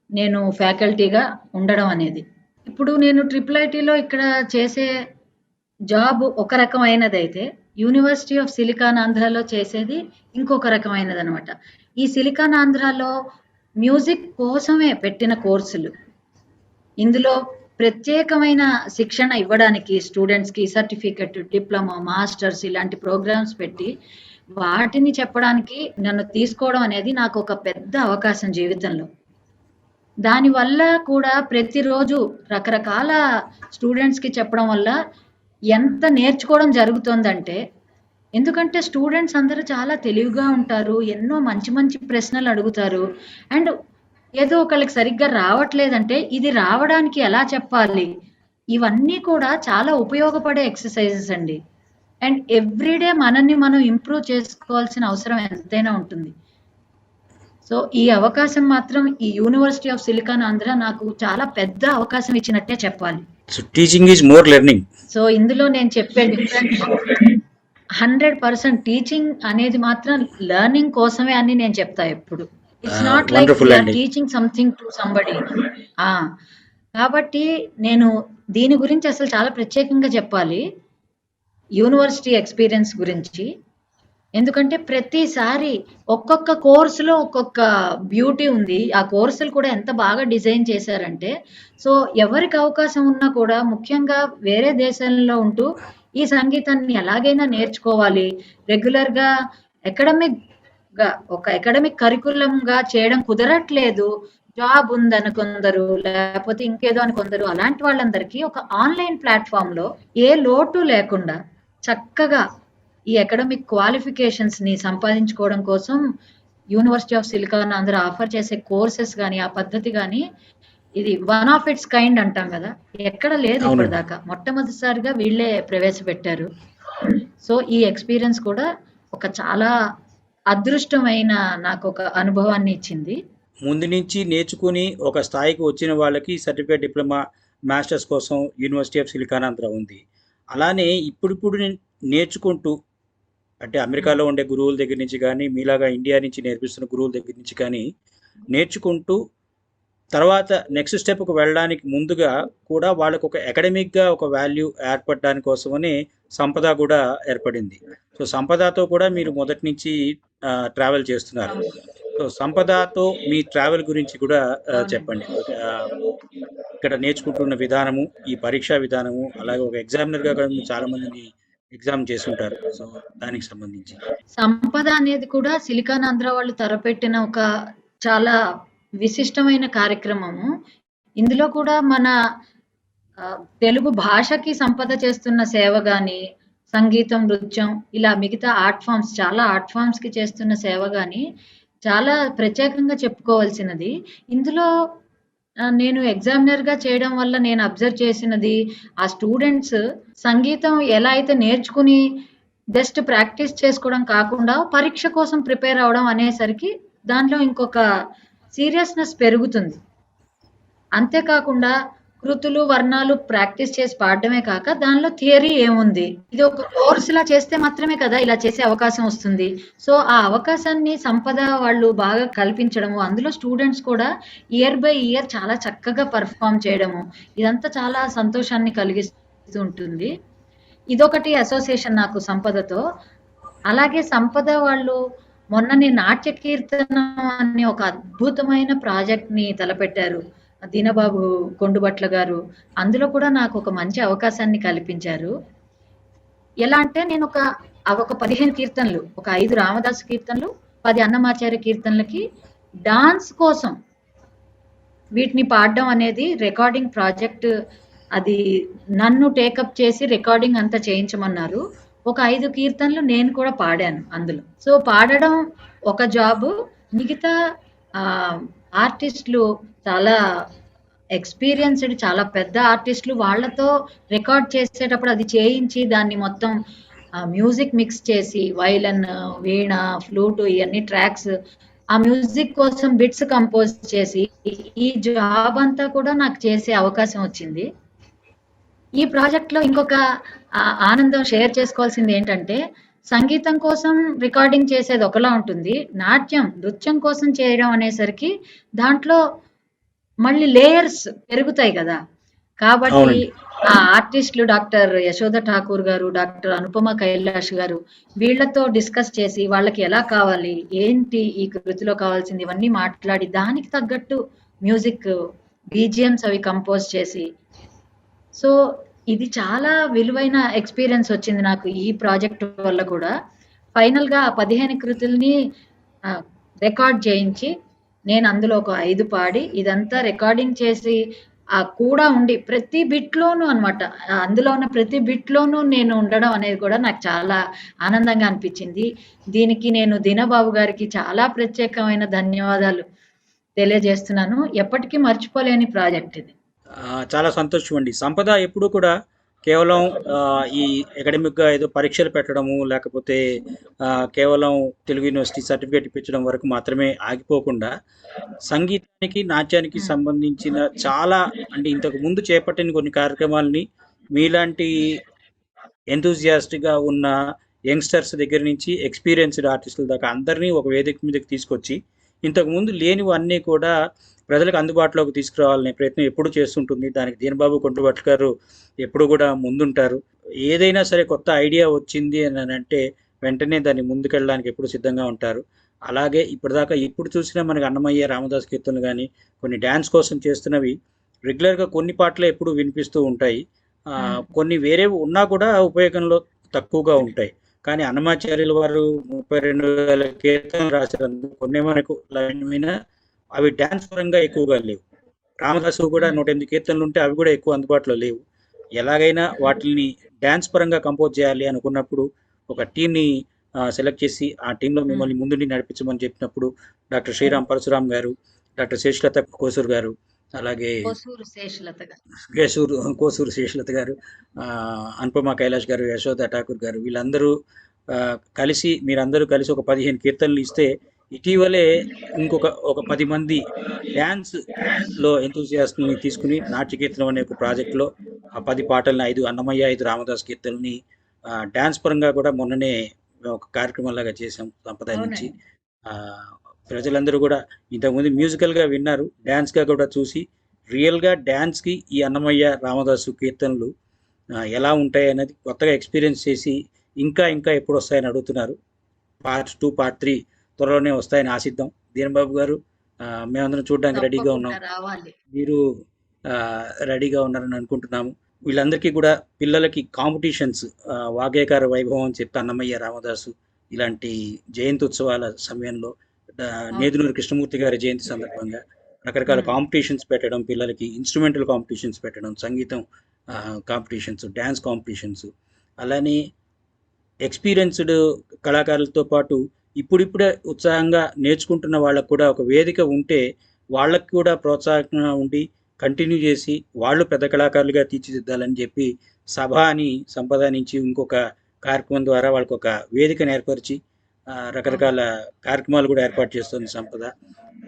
నేను ఫ్యాకల్టీగా ఉండడం అనేది. ఇప్పుడు నేను ట్రిపుల్ ఐటీలో ఇక్కడ చేసే జాబ్ ఒక రకమైనదైతే, యూనివర్సిటీ ఆఫ్ సిలికాన్ ఆంధ్రాలో చేసేది ఇంకొక రకమైనదనమాట. ఈ సిలికాన్ ఆంధ్రాలో మ్యూజిక్ కోసమే పెట్టిన కోర్సులు. ఇందులో ప్రత్యేకమైన శిక్షణ ఇవ్వడానికి స్టూడెంట్స్‌కి సర్టిఫికేట్, డిప్లొమా, మాస్టర్స్ ఇలాంటి ప్రోగ్రామ్స్ పెట్టి, వాటిని చెప్పడానికి నన్ను తీసుకోవడం అనేది నాకొక పెద్ద అవకాశం జీవితంలో. దానివల్ల కూడా ప్రతిరోజు రకరకాల స్టూడెంట్స్‌కి చెప్పడం వల్ల ఎంత నేర్చుకోవడం జరుగుతోందంటే, ఎందుకంటే స్టూడెంట్స్ అందరూ చాలా తెలివిగా ఉంటారు. ఎన్నో మంచి మంచి ప్రశ్నలు అడుగుతారు. అండ్ ఏదో ఒకళ్ళకి సరిగ్గా రావట్లేదంటే, ఇది రావడానికి ఎలా చెప్పాలి? ఇవన్నీ కూడా చాలా ఉపయోగపడే ఎక్సర్‌సైజెస్ అండి. అండ్ ఎవ్రీడే మనల్ని మనం ఇంప్రూవ్ చేసుకోవాల్సిన అవసరం ఎంతైనా ఉంటుంది. సో, ఈ అవకాశం మాత్రం ఈ యూనివర్సిటీ ఆఫ్ సిలికాన్ ఆంధ్ర నాకు చాలా పెద్ద అవకాశం ఇచ్చినట్టే చెప్పాలి. So teaching is more learning. So, ఇందులో నేను చెప్పే డిఫరెన్స్ 100% టీచింగ్ అనేది మాత్రం లెర్నింగ్ కోసమే అని నేను చెప్తా ఎప్పుడు. It's not like wonderful we are అండి. Teaching something to somebody. ఆ! కాబట్టి నేను దీని గురించి అసలు చాలా ప్రత్యేకంగా చెప్పాలి. యూనివర్సిటీ ఎక్స్‌పీరియన్స్ గురించి. ఎందుకంటే ప్రతిసారి ఒక్కొక్క కోర్స్‌లో ఒక్కొక్క బ్యూటీ ఉంది. ఆ కోర్సులు కూడా ఎంత బాగా డిజైన్ చేశారంటే, సో ఎవరికి అవకాశం ఉన్నా కూడా ముఖ్యంగా వేరే దేశాల్లో ఉంటూ ఈ సంగీతాన్ని ఎలాగైనా నేర్చుకోవాలి. రెగ్యులర్‌గా అకాడమిక్‌గా ఒక అకాడమిక్ కరిక్యులమ్‌గా చేయడం కుదరట్లేదు. జాబ్ ఉందని కొందరు, లేకపోతే ఇంకేదో అని కొందరు. అలాంటి వాళ్ళందరికీ ఒక ఆన్‌లైన్ ప్లాట్‌ఫార్మ్‌లో ఏ లోటు లేకుండా చక్కగా ఈ అకాడమిక్ క్వాలిఫికేషన్స్‌ని సంపాదించుకోవడం కోసం university of silicon Andhra offer చేసే కోర్సెస్ గాని, ఆ పద్ధతి గాని ఇది వన్ ఆఫ్ ఇట్స్ కైండ్ అంటాం గదా! ఎక్కడ లేదు అవునండి. ఇప్పటిదాకా. మొట్టమొదటిసారిగా వీళ్ళే ప్రవేశపెట్టారు. సో, ఈ ఎక్స్‌పీరియన్స్ కూడా ఒక చాలా అదృష్టమైన నాకొక అనుభవాన్ని ఇచ్చింది. ముందు నుంచి నేర్చుకుని ఒక స్థాయికి వచ్చిన వాళ్ళకి సర్టిఫికేట్, డిప్లొమా, మాస్టర్స్ కోసం యూనివర్సిటీ ఆఫ్ సిలికాన్ ఆంధ్ర ఉంది. అలానే ఇప్పుడిప్పుడు నేర్చుకుంటూ అంటే అమెరికాలో ఉండే గురువుల దగ్గర నుంచి కానీ, మీలాగా ఇండియా నుంచి నేర్పిస్తున్న గురువుల దగ్గర నుంచి కానీ నేర్చుకుంటూ తర్వాత నెక్స్ట్ స్టెప్‌కి వెళ్ళడానికి ముందుగా కూడా వాళ్ళకి ఒక అకాడమిక్‌గా ఒక వాల్యూ ఏర్పడడానికి కోసమని సంపద కూడా ఏర్పడింది. సో, సంపదతో కూడా మీరు మొదటి నుంచి ట్రావెల్ చేస్తున్నారు. అవును. సో, సంపదతో మీ ట్రావెల్ గురించి కూడా అవునండి. చెప్పండి. ఇక్కడ నేర్చుకుంటున్న విధానము, ఈ పరీక్షా విధానము, అలాగే ఒక ఎగ్జామినర్‌గా కూడా మీరు చాలా మందిని ఎగ్జామ్ చేసుంటారు. సో, దానికి సంబంధించి. సంపద అనేది కూడా సిలికాన్ ఆంధ్ర వాళ్ళు తలపెట్టిన ఒక చాలా విశిష్టమైన కార్యక్రమము. ఇందులో కూడా మన తెలుగు భాషకి సంపద చేస్తున్న సేవ గాని, సంగీతం, నృత్యం ఇలా మిగతా చాలా ఆర్ట్ ఫార్మ్స్‌కి చేస్తున్న సేవ గాని, చాలా ప్రత్యేకంగా చెప్పుకోవాల్సినది. ఇందులో నేను ఎగ్జామినర్‌గా చేయడం వల్ల నేను అబ్జర్వ్ చేసినది, ఆ స్టూడెంట్స్ సంగీతం ఎలా అయితే నేర్చుకుని జస్ట్ ప్రాక్టీస్ చేసుకోవడం కాకుండా, పరీక్ష కోసం ప్రిపేర్ అవ్వడం అనేసరికి దాంట్లో ఇంకొక సీరియస్‌నెస్ పెరుగుతుంది. అంతే కాకుండా కృతులు, వర్ణాలు ప్రాక్టీస్ చేసి పాడడమే కాక, దానిలో థియరీ ఏముంది? ఇది ఒక కోర్స్‌లా చేస్తే మాత్రమే కదా ఇలా చేసే అవకాశం వస్తుంది. సో, ఆ అవకాశాన్ని సంపద వాళ్ళు బాగా కల్పించడము, అందులో స్టూడెంట్స్ కూడా ఇయర్ బై ఇయర్ చాలా చక్కగా పెర్ఫార్మ్ చేయడము, ఇదంతా చాలా సంతోషాన్ని కలిగిస్తూ ఉంటుంది. ఇదొకటి అసోసియేషన్ నాకు సంపదతో. అలాగే సంపద వాళ్ళు మొన్ననే నాట్య కీర్తనం అనే ఒక అద్భుతమైన ప్రాజెక్ట్‌ని తలపెట్టారు. దీనబాబు కొండుబట్ల గారు. అందులో కూడా నాకు ఒక మంచి అవకాశాన్ని కల్పించారు. ఎలా అంటే అవొక 15 కీర్తనలు, ఒక 5 రామదాసు కీర్తనలు, 10 అన్నమాచార్య కీర్తనలకి డాన్స్ కోసం వీటిని పాడడం అనేది రికార్డింగ్ ప్రాజెక్ట్. అది నన్ను టేకప్ చేసి రికార్డింగ్ అంతా చేయించమన్నారు. ఒక 5 కీర్తనలు నేను కూడా పాడాను అందులో. సో, పాడడం ఒక జాబు. మిగతా ఆర్టిస్టులు చాలా ఎక్స్‌పీరియన్స్‌డ్, చాలా పెద్ద ఆర్టిస్టులు. వాళ్ళతో రికార్డ్ చేసేటప్పుడు అది చేయించి దాన్ని మొత్తం మ్యూజిక్ మిక్స్ చేసి వయలిన్, వీణ, ఫ్లూటు ఇయన్నీ ట్రాక్స్, ఆ మ్యూజిక్ కోసం బిట్స్ కంపోజ్ చేసి ఈ జాబ్ అంతా కూడా నాకు చేసే అవకాశం వచ్చింది. ఈ ప్రాజెక్ట్‌లో ఇంకొక ఆనందం షేర్ చేసుకోవాల్సింది ఏంటంటే, సంగీతం కోసం రికార్డింగ్ చేసేది ఒకలా ఉంటుంది. నృత్యం కోసం చేయడం అనేసరికి దాంట్లో మళ్ళీ లేయర్స్ పెరుగుతాయి గదా! కాబట్టి అవునండి. ఆ ఆర్టిస్టులు డాక్టర్ యశోద ఠాకూర్ గారు, డాక్టర్ అనుపమ కైలాష్ గారు వీళ్ళతో డిస్కస్ చేసి వాళ్ళకి ఎలా కావాలి, ఏంటి ఈ కృతిలో కావాల్సింది ఇవన్నీ మాట్లాడి దానికి తగ్గట్టు మ్యూజిక్ బీజీఎమ్స్ అవి కంపోజ్ చేసి, సో ఇది చాలా విలువైన ఎక్స్‌పీరియన్స్ వచ్చింది నాకు ఈ ప్రాజెక్ట్ వల్ల కూడా. ఫైనల్‌గా ఆ 15 కృతుల్ని రికార్డ్ చేయించి, నేను అందులో ఒక 5 పాడి, ఇదంతా రికార్డింగ్ చేసి కూడా ఉండి ప్రతి బిట్‌లోనూ అన్నమాట. అందులో ఉన్న ప్రతి బిట్‌లోనూ నేను ఉండడం అనేది కూడా నాకు చాలా ఆనందంగా అనిపించింది. దీనికి నేను దీనబాబు గారికి చాలా ప్రత్యేకమైన ధన్యవాదాలు తెలియజేస్తున్నాను. ఎప్పటికీ మర్చిపోలేని ప్రాజెక్ట్ ఇది. చాలా సంతోషం అండి. సంపద ఎప్పుడు కూడా కేవలం ఈ అకాడమిక్‌గా ఏదో పరీక్షలు పెట్టడము, లేకపోతే కేవలం తెలుగు యూనివర్సిటీ సర్టిఫికేట్ ఇప్పించడం వరకు మాత్రమే ఆగిపోకుండా, సంగీతానికి, నాట్యానికి హ్మ్. సంబంధించిన చాలా అంటే ఇంతకు ముందు చేపట్టిన కొన్ని కార్యక్రమాలని మీలాంటి ఎంతూజియాస్ట్‌గా ఉన్న యంగ్‌స్టర్స్ దగ్గర నుంచి ఎక్స్‌పీరియన్స్‌డ్ ఆర్టిస్టుల దాకా అందరినీ ఒక వేదిక మీదకి తీసుకొచ్చి, ఇంతకుముందు లేనివన్నీ కూడా ప్రజలకు అందుబాటులోకి తీసుకురావాలనే ప్రయత్నం ఎప్పుడూ చేస్తుంటుంది. దానికి దీనబాబు కొండభట్ల గారు ఎప్పుడు కూడా ముందుంటారు. ఏదైనా సరే కొత్త ఐడియా వచ్చింది అనంటే వెంటనే దాన్ని ముందుకెళ్ళడానికి ఎప్పుడు సిద్ధంగా ఉంటారు. అలాగే ఇప్పటిదాకా ఇప్పుడు చూసినా మనకి అన్నమయ్య, రామదాసు కీర్తనలు గాని, కొన్ని డాన్స్ కోసం చేస్తున్నవి రెగ్యులర్‌గా కొన్ని పాటలే ఎప్పుడూ వినిపిస్తూ ఉంటాయి. కొన్ని వేరేవి ఉన్నా కూడా ఉపయోగంలో తక్కువగా ఉంటాయి. కానీ అన్నమాచార్యుల వారు 32,000 కీర్తనలు రాశారు. కొన్నే మనకు లభ్యమైన అవి డాన్స్ పరంగా ఎక్కువగా లేవు. రామదాసు కూడా హ్మ్. 108 కీర్తనలు ఉంటే అవి కూడా ఎక్కువ అందుబాటులో లేవు. ఎలాగైనా వాటిల్ని డాన్స్ పరంగా కంపోజ్ చేయాలి అనుకున్నప్పుడు ఒక టీమ్‌ని సెలెక్ట్ చేసి ఆ టీమ్‌లో హ్మ్. మిమ్మల్ని ముందుండి నడిపించమని చెప్పినప్పుడు డాక్టర్ శ్రీరామ్ పరశురామ్ గారు, డాక్టర్ శేషలత కోసూర్ గారు, అలాగే కొసూరు శేషలత గారు. కోసూరు శేషలత గారు, అనుపమ కైలాష్ గారు, యశోద ఠాకూర్ గారు వీళ్ళందరూ కలిసి మీరందరూ కలిసి ఒక 15 కీర్తనలు ఇస్తే ఇటీవలే ఒక 10 మంది డ్యాన్స్‌లో ఎంతూసియాస్ట్‌ని తీసుకొని నాట్య కీర్తనం అనే ఒక ప్రాజెక్ట్‌లో ఆ 10 పాటలని 5 అన్నమయ్య, 5 రామదాస్ కీర్తనలని డాన్స్ పరంగా కూడా మొన్ననే ఒక కార్యక్రమంలాగా చేశాం సంపద నుంచి. అవునండి. ఆహ్, ప్రజలందరూ కూడా ఇంతకుముందు మ్యూజికల్‌గా విన్నారు. డాన్స్‌గా కూడా చూసి రియల్‌గా డాన్స్‌కి ఈ అన్నమయ్య, రామదాసు కీర్తనలు ఎలా ఉంటాయనేది కొత్తగా ఎక్స్‌పీరియన్స్ చేసి ఇంకా ఇంకా ఎప్పుడొస్తాయని అడుగుతున్నారు. పార్ట్ 2, పార్ట్ 3 త్వరలోనే వస్తాయని ఆశిద్దాం. దీనబాబు గారు మేమందరం చూడడానికి రెడీగా ఉన్నాం. తప్పకుండా రావాలి. మీరు రెడీగా ఉన్నారని అనుకుంటున్నాము. వీళ్ళందరికీ కూడా పిల్లలకి కాంపిటీషన్స్ వాగ్గేయకార వైభవం అని చెప్పి అన్నమయ్య, రామదాసు ఇలాంటి జయంత్యుత్సవాల సమయంలో అవును. నేదునూరి కృష్ణమూర్తి గారి జయంతి సందర్భంగా రకరకాల హ్మ్. కాంపిటీషన్స్ పెట్టడం, పిల్లలకి ఇన్‌స్ట్రుమెంటల్ కాంపిటీషన్స్ పెట్టడం, సంగీతం కాంపిటీషన్స్, డాన్స్ కాంపిటీషన్స్, అలానే ఎక్స్‌పీరియన్స్‌డ్ కళాకారులతో పాటు ఇప్పుడిప్పుడే ఉత్సాహంగా నేర్చుకుంటున్న వాళ్ళకి కూడా ఒక వేదిక ఉంటే, వాళ్ళకి కూడా ప్రోత్సాహంగా ఉండి, కంటిన్యూ చేసి, వాళ్ళు పెద్ద కళాకారులుగా తీర్చిదిద్దాలని చెప్పి, సభ అని సంపద నుంచి ఇంకొక కార్యక్రమం ద్వారా వాళ్ళకొక వేదికను ఏర్పరిచి, అవును. రకరకాల కార్యక్రమాలు కూడా ఏర్పాటు చేస్తుంది సంపద.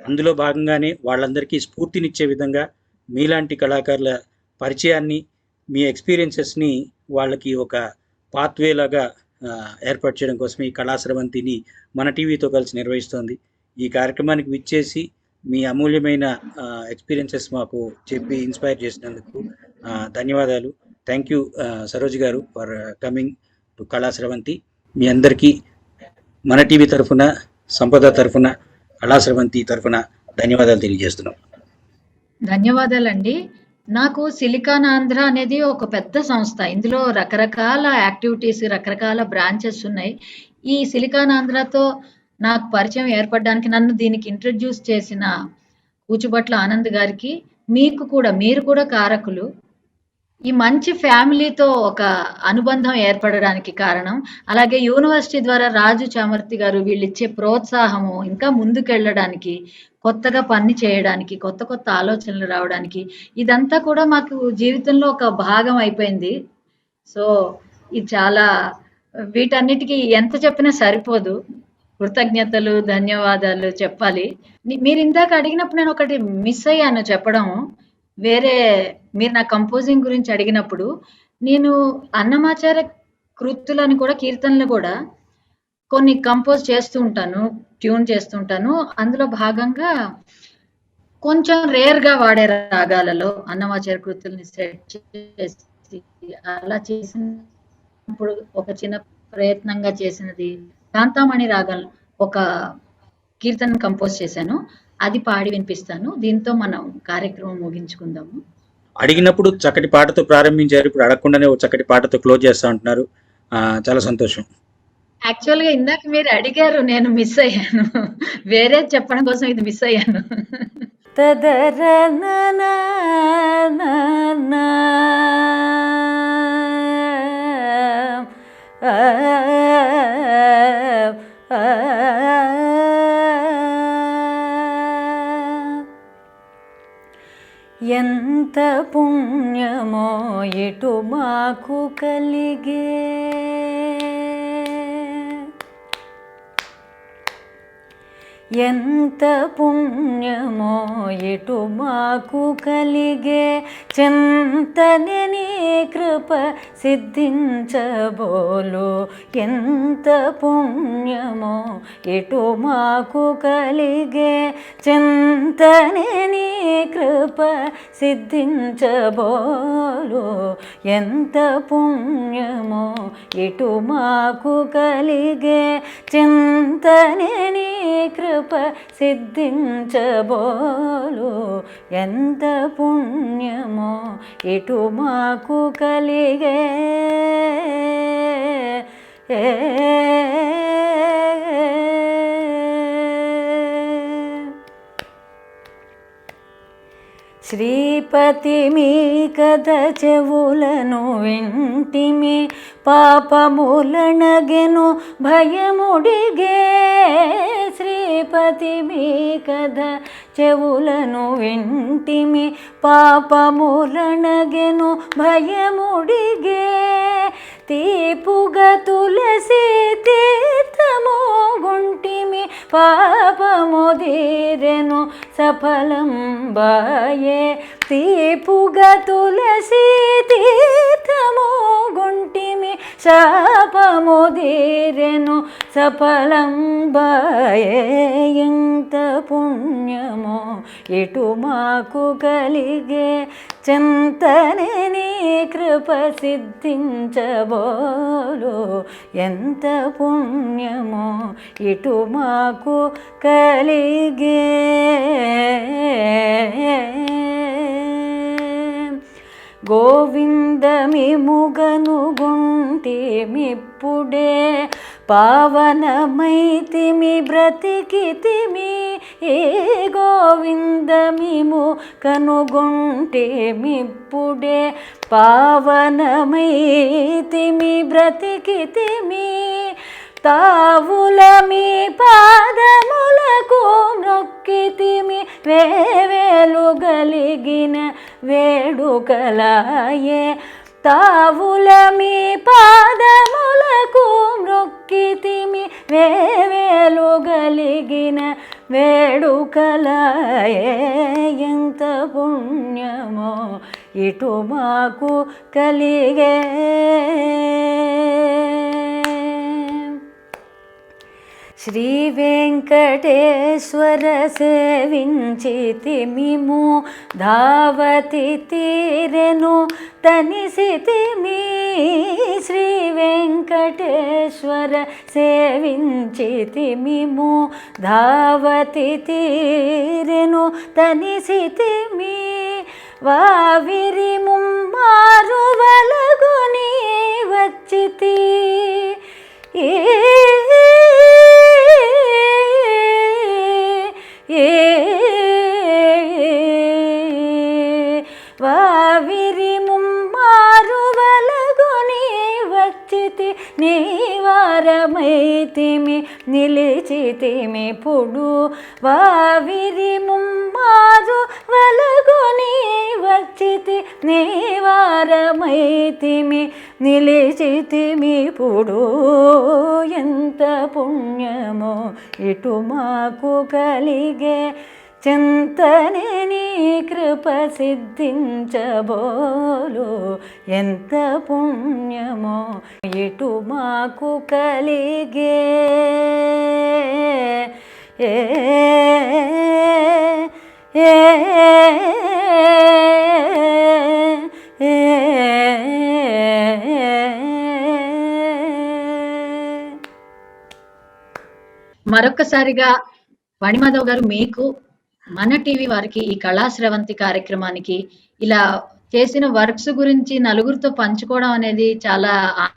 అందులో భాగంగానే వాళ్ళందరికీ స్ఫూర్తినిచ్చే విధంగా మీలాంటి కళాకారుల పరిచయాన్ని, మీ ఎక్స్‌పీరియన్సెస్‌ని వాళ్ళకి ఒక పాత్‌వే లాగా ఏర్పాటు చేయడం కోసం ఈ కళాస్రవంతిని మన టీవీతో కలిసి నిర్వహిస్తోంది. ఈ కార్యక్రమానికి విచ్చేసి మీ అమూల్యమైన ఎక్స్‌పీరియన్సెస్ మాకు చెప్పి ఇన్‌స్పైర్ చేసినందుకు ధన్యవాదాలు. థ్యాంక్ యూ సరోజ్ గారు ఫర్ కమింగ్ టు కళాస్రవంతి. మీ అందరికీ మన టీవీ తరఫున సంపద తరఫున, కళాశ్రవంతి తరఫున ధన్యవాదాలు తెలియజేస్తున్నాం. ధన్యవాదాలండి. నాకు సిలికాన్ ఆంధ్ర అనేది ఒక పెద్ద సంస్థ. ఇందులో రకరకాల యాక్టివిటీస్, రకరకాల బ్రాంచెస్ ఉన్నాయి. ఈ సిలికాన్ ఆంధ్రతో నాకు పరిచయం ఏర్పడడానికి నన్ను దీనికి ఇంట్రడ్యూస్ చేసిన కూచుబట్ల ఆనంద్ గారికి, మీరు కూడా కారకులు. ఈ మంచి ఫ్యామిలీతో ఒక అనుబంధం ఏర్పడడానికి కారణం, అలాగే యూనివర్సిటీ ద్వారా రాజు చామర్తి గారు వీళ్ళిచ్చే ప్రోత్సాహము, ఇంకా ముందుకెళ్ళడానికి, కొత్తగా పని చేయడానికి, కొత్త కొత్త ఆలోచనలు రావడానికి, ఇదంతా కూడా మాకు జీవితంలో ఒక భాగం అయిపోయింది. సో ఇది చాలా, వీటన్నిటికీ ఎంత చెప్పినా సరిపోదు. కృతజ్ఞతలు, ధన్యవాదాలు చెప్పాలి. మీరు ఇందాక అడిగినప్పుడు నేను ఒకటి మిస్ అయ్యాను చెప్పడం. మీరు నా కంపోజింగ్ గురించి అడిగినప్పుడు, నేను అన్నమాచార్య కృతులను కూడా, కీర్తనలు కూడా కొన్ని కంపోజ్ చేస్తూ ఉంటాను, ట్యూన్ చేస్తూ ఉంటాను. అందులో భాగంగా కొంచెం రేర్గా వాడే రాగాలలో అన్నమాచార్య కృతుల్ని సెట్ చేసి అలా చేసినప్పుడు ఒక చిన్న ప్రయత్నంగా చేసినది కాంతామణి రాగం ఒక కీర్తన కంపోజ్ చేశాను. అది పాడి వినిపిస్తాను. దీంతో మనం కార్యక్రమం ముగించుకుందాము. అడిగినప్పుడు చక్కటి పాటతో ప్రారంభించారు, ఇప్పుడు అడగకుండానే ఒక చక్కటి పాటతో క్లోజ్ చేస్తా అంటున్నారు. చాలా సంతోషం. యాక్చువల్గా ఇందాక మీరు అడిగారు, నేను మిస్ అయ్యాను. వేరే చెప్పడం కోసం ఇది మిస్ అయ్యాను. ఎంత పుణ్యమో ఇటు మాకు కలిగే, ఎంత పుణ్యమో ఇటు మాకు కలిగే, చింతనే నీ కృప సిద్ధించబోలు. ఎంత పుణ్యమో ఇటు మాకు కలిగే, చింతనే నీ కృప సిద్ధించబోలు. ఎంత పుణ్యమో ఇటు మాకు కలిగే, చింతనే నీ కృప సిద్ధించబోలు. ఎంత పుణ్యమో ఇటు మాకు కలిగే. శ్రీపతి మీ కథ చెవులను వింటిమి, పాపములనగెను భయముడిగే. శ్రీపతి మీ కథ చెవులను వింటిమి, పాపములనగెను భయముడిగే. తీపుగా తులసి తీర్థము గుంటిమి, పాపముదీరెను సఫలం బాయే. తీపుగా తులసి తీర్థము గుంటిమి, శాపముదీరెను సఫలం బాయే. ఎంత పుణ్యమో ఇటు మాకు కలిగే, చింతనే నీ కృప సిద్ధించబోలు. ఎంత పుణ్యమో ఇటు మాకు కలిగే. గోవిందమిముగనుగుంటిమిప్పుడే, పావనమైతిమి బ్రతికితిమి. ఏ గోవిందమిము కనుగుంటిమిప్పుడే, పావనమైతిమి బ్రతికితిమి. తావుల మీ పాదములకు మొక్కితిమి, వేవేలు గలిగిన వేడుకలాయే. తావుల మీ పాదములకు మొక్కితిమి, వేవేలు గలిగిన వేడుకలాయే. ఎంత పుణ్యమో ఇటు మాకు కలిగే. శ్రీ వెంకటేశ్వర సేవించితిమిము ధావతి తీరెను తనిసితిమి శ్రీ వెంకటేశ్వర సేవించితిమిము ధావతి తీరెను తనిసితిమి వావిరి ముమ్మారు వలగుని వచ్చితి వావిరి ముమ్మారు వలగుని వచ్చితి నీవారమైతిమి నిలిచితిమి పుడు వావిరి ముమ్మారు వలగుని వచ్చితి నీవారమైతిమి నిలిచితిమి పుడు ఎంత పుణ్యమో ఇటు మాకు కలిగే చింతనే నీ కృప సిద్ధించబోలు ఎంత పుణ్యమో ఇటు మాకు కలిగే ఏ ఏ మరొక్కసారిగా వాణిమాధవ్ గారు మీకు మన టీవీ వారికి ఈ కళాశ్రవంతి కార్యక్రమానికి ఇలా చేసిన వర్క్స్ గురించి నలుగురితో పంచుకోవడం అనేది చాలా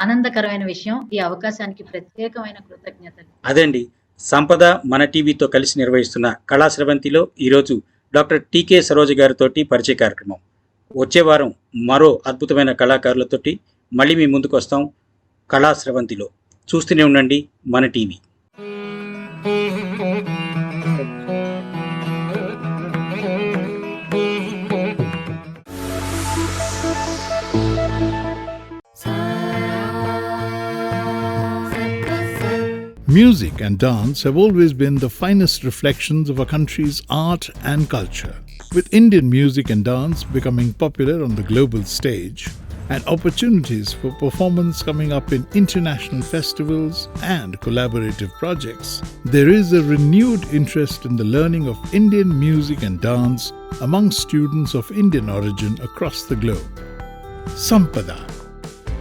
ఆనందకరమైన విషయం. ఈ అవకాశానికి ప్రత్యేకమైన కృతజ్ఞతలు. అదండి, సంపద మన టీవీతో కలిసి నిర్వహిస్తున్న కళాశ్రవంతిలో ఈరోజు డాక్టర్ టీకే సరోజ గారితోటి పరిచయ కార్యక్రమం. వచ్చే వారం మరో అద్భుతమైన కళాకారులతోటి మళ్ళీ మీ ముందుకు వస్తాం కళాశ్రవంతిలో. చూస్తూనే ఉండండి మన TV. Music and dance have always been the finest reflections of a country's art and culture. With Indian music and dance becoming popular on the global stage and opportunities for performance coming up in international festivals and collaborative projects, there is a renewed interest in the learning of Indian music and dance among students of Indian origin across the globe. Sampada,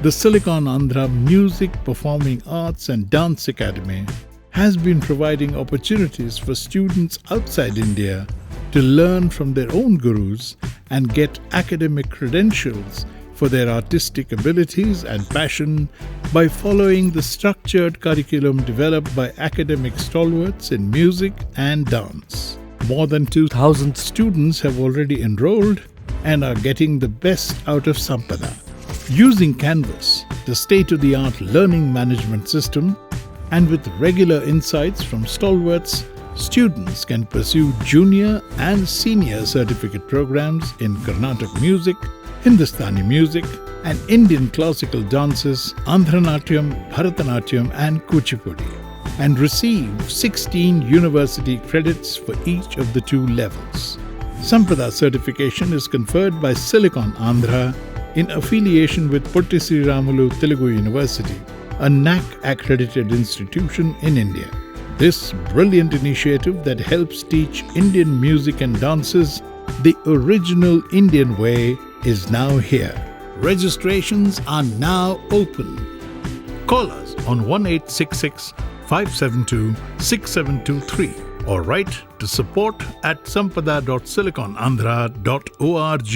the Silicon Andhra Music, Performing Arts and Dance Academy, has been providing opportunities for students outside India to learn from their own gurus and get academic credentials for their artistic abilities and passion by following the structured curriculum developed by academic stalwarts in music and dance. More than 2,000 students have already enrolled and are getting the best out of Sampada. Using Canvas, the state-of-the-art learning management system, and with regular insights from stalwarts, students can pursue junior and senior certificate programs in Carnatic music, Hindustani music, and Indian classical dances, Andhra-Natyam, Bharatanatyam, and Kuchipudi, and receive 16 university credits for each of the two levels. Sampada certification is conferred by Silicon Andhra in affiliation with Potti Sriramulu Telugu University, a NAC-accredited institution in India. This brilliant initiative that helps teach Indian music and dances the original Indian way is now here. Registrations are now open. Call us on 1866-572-6723 or write to support@sampada.siliconandhra.org.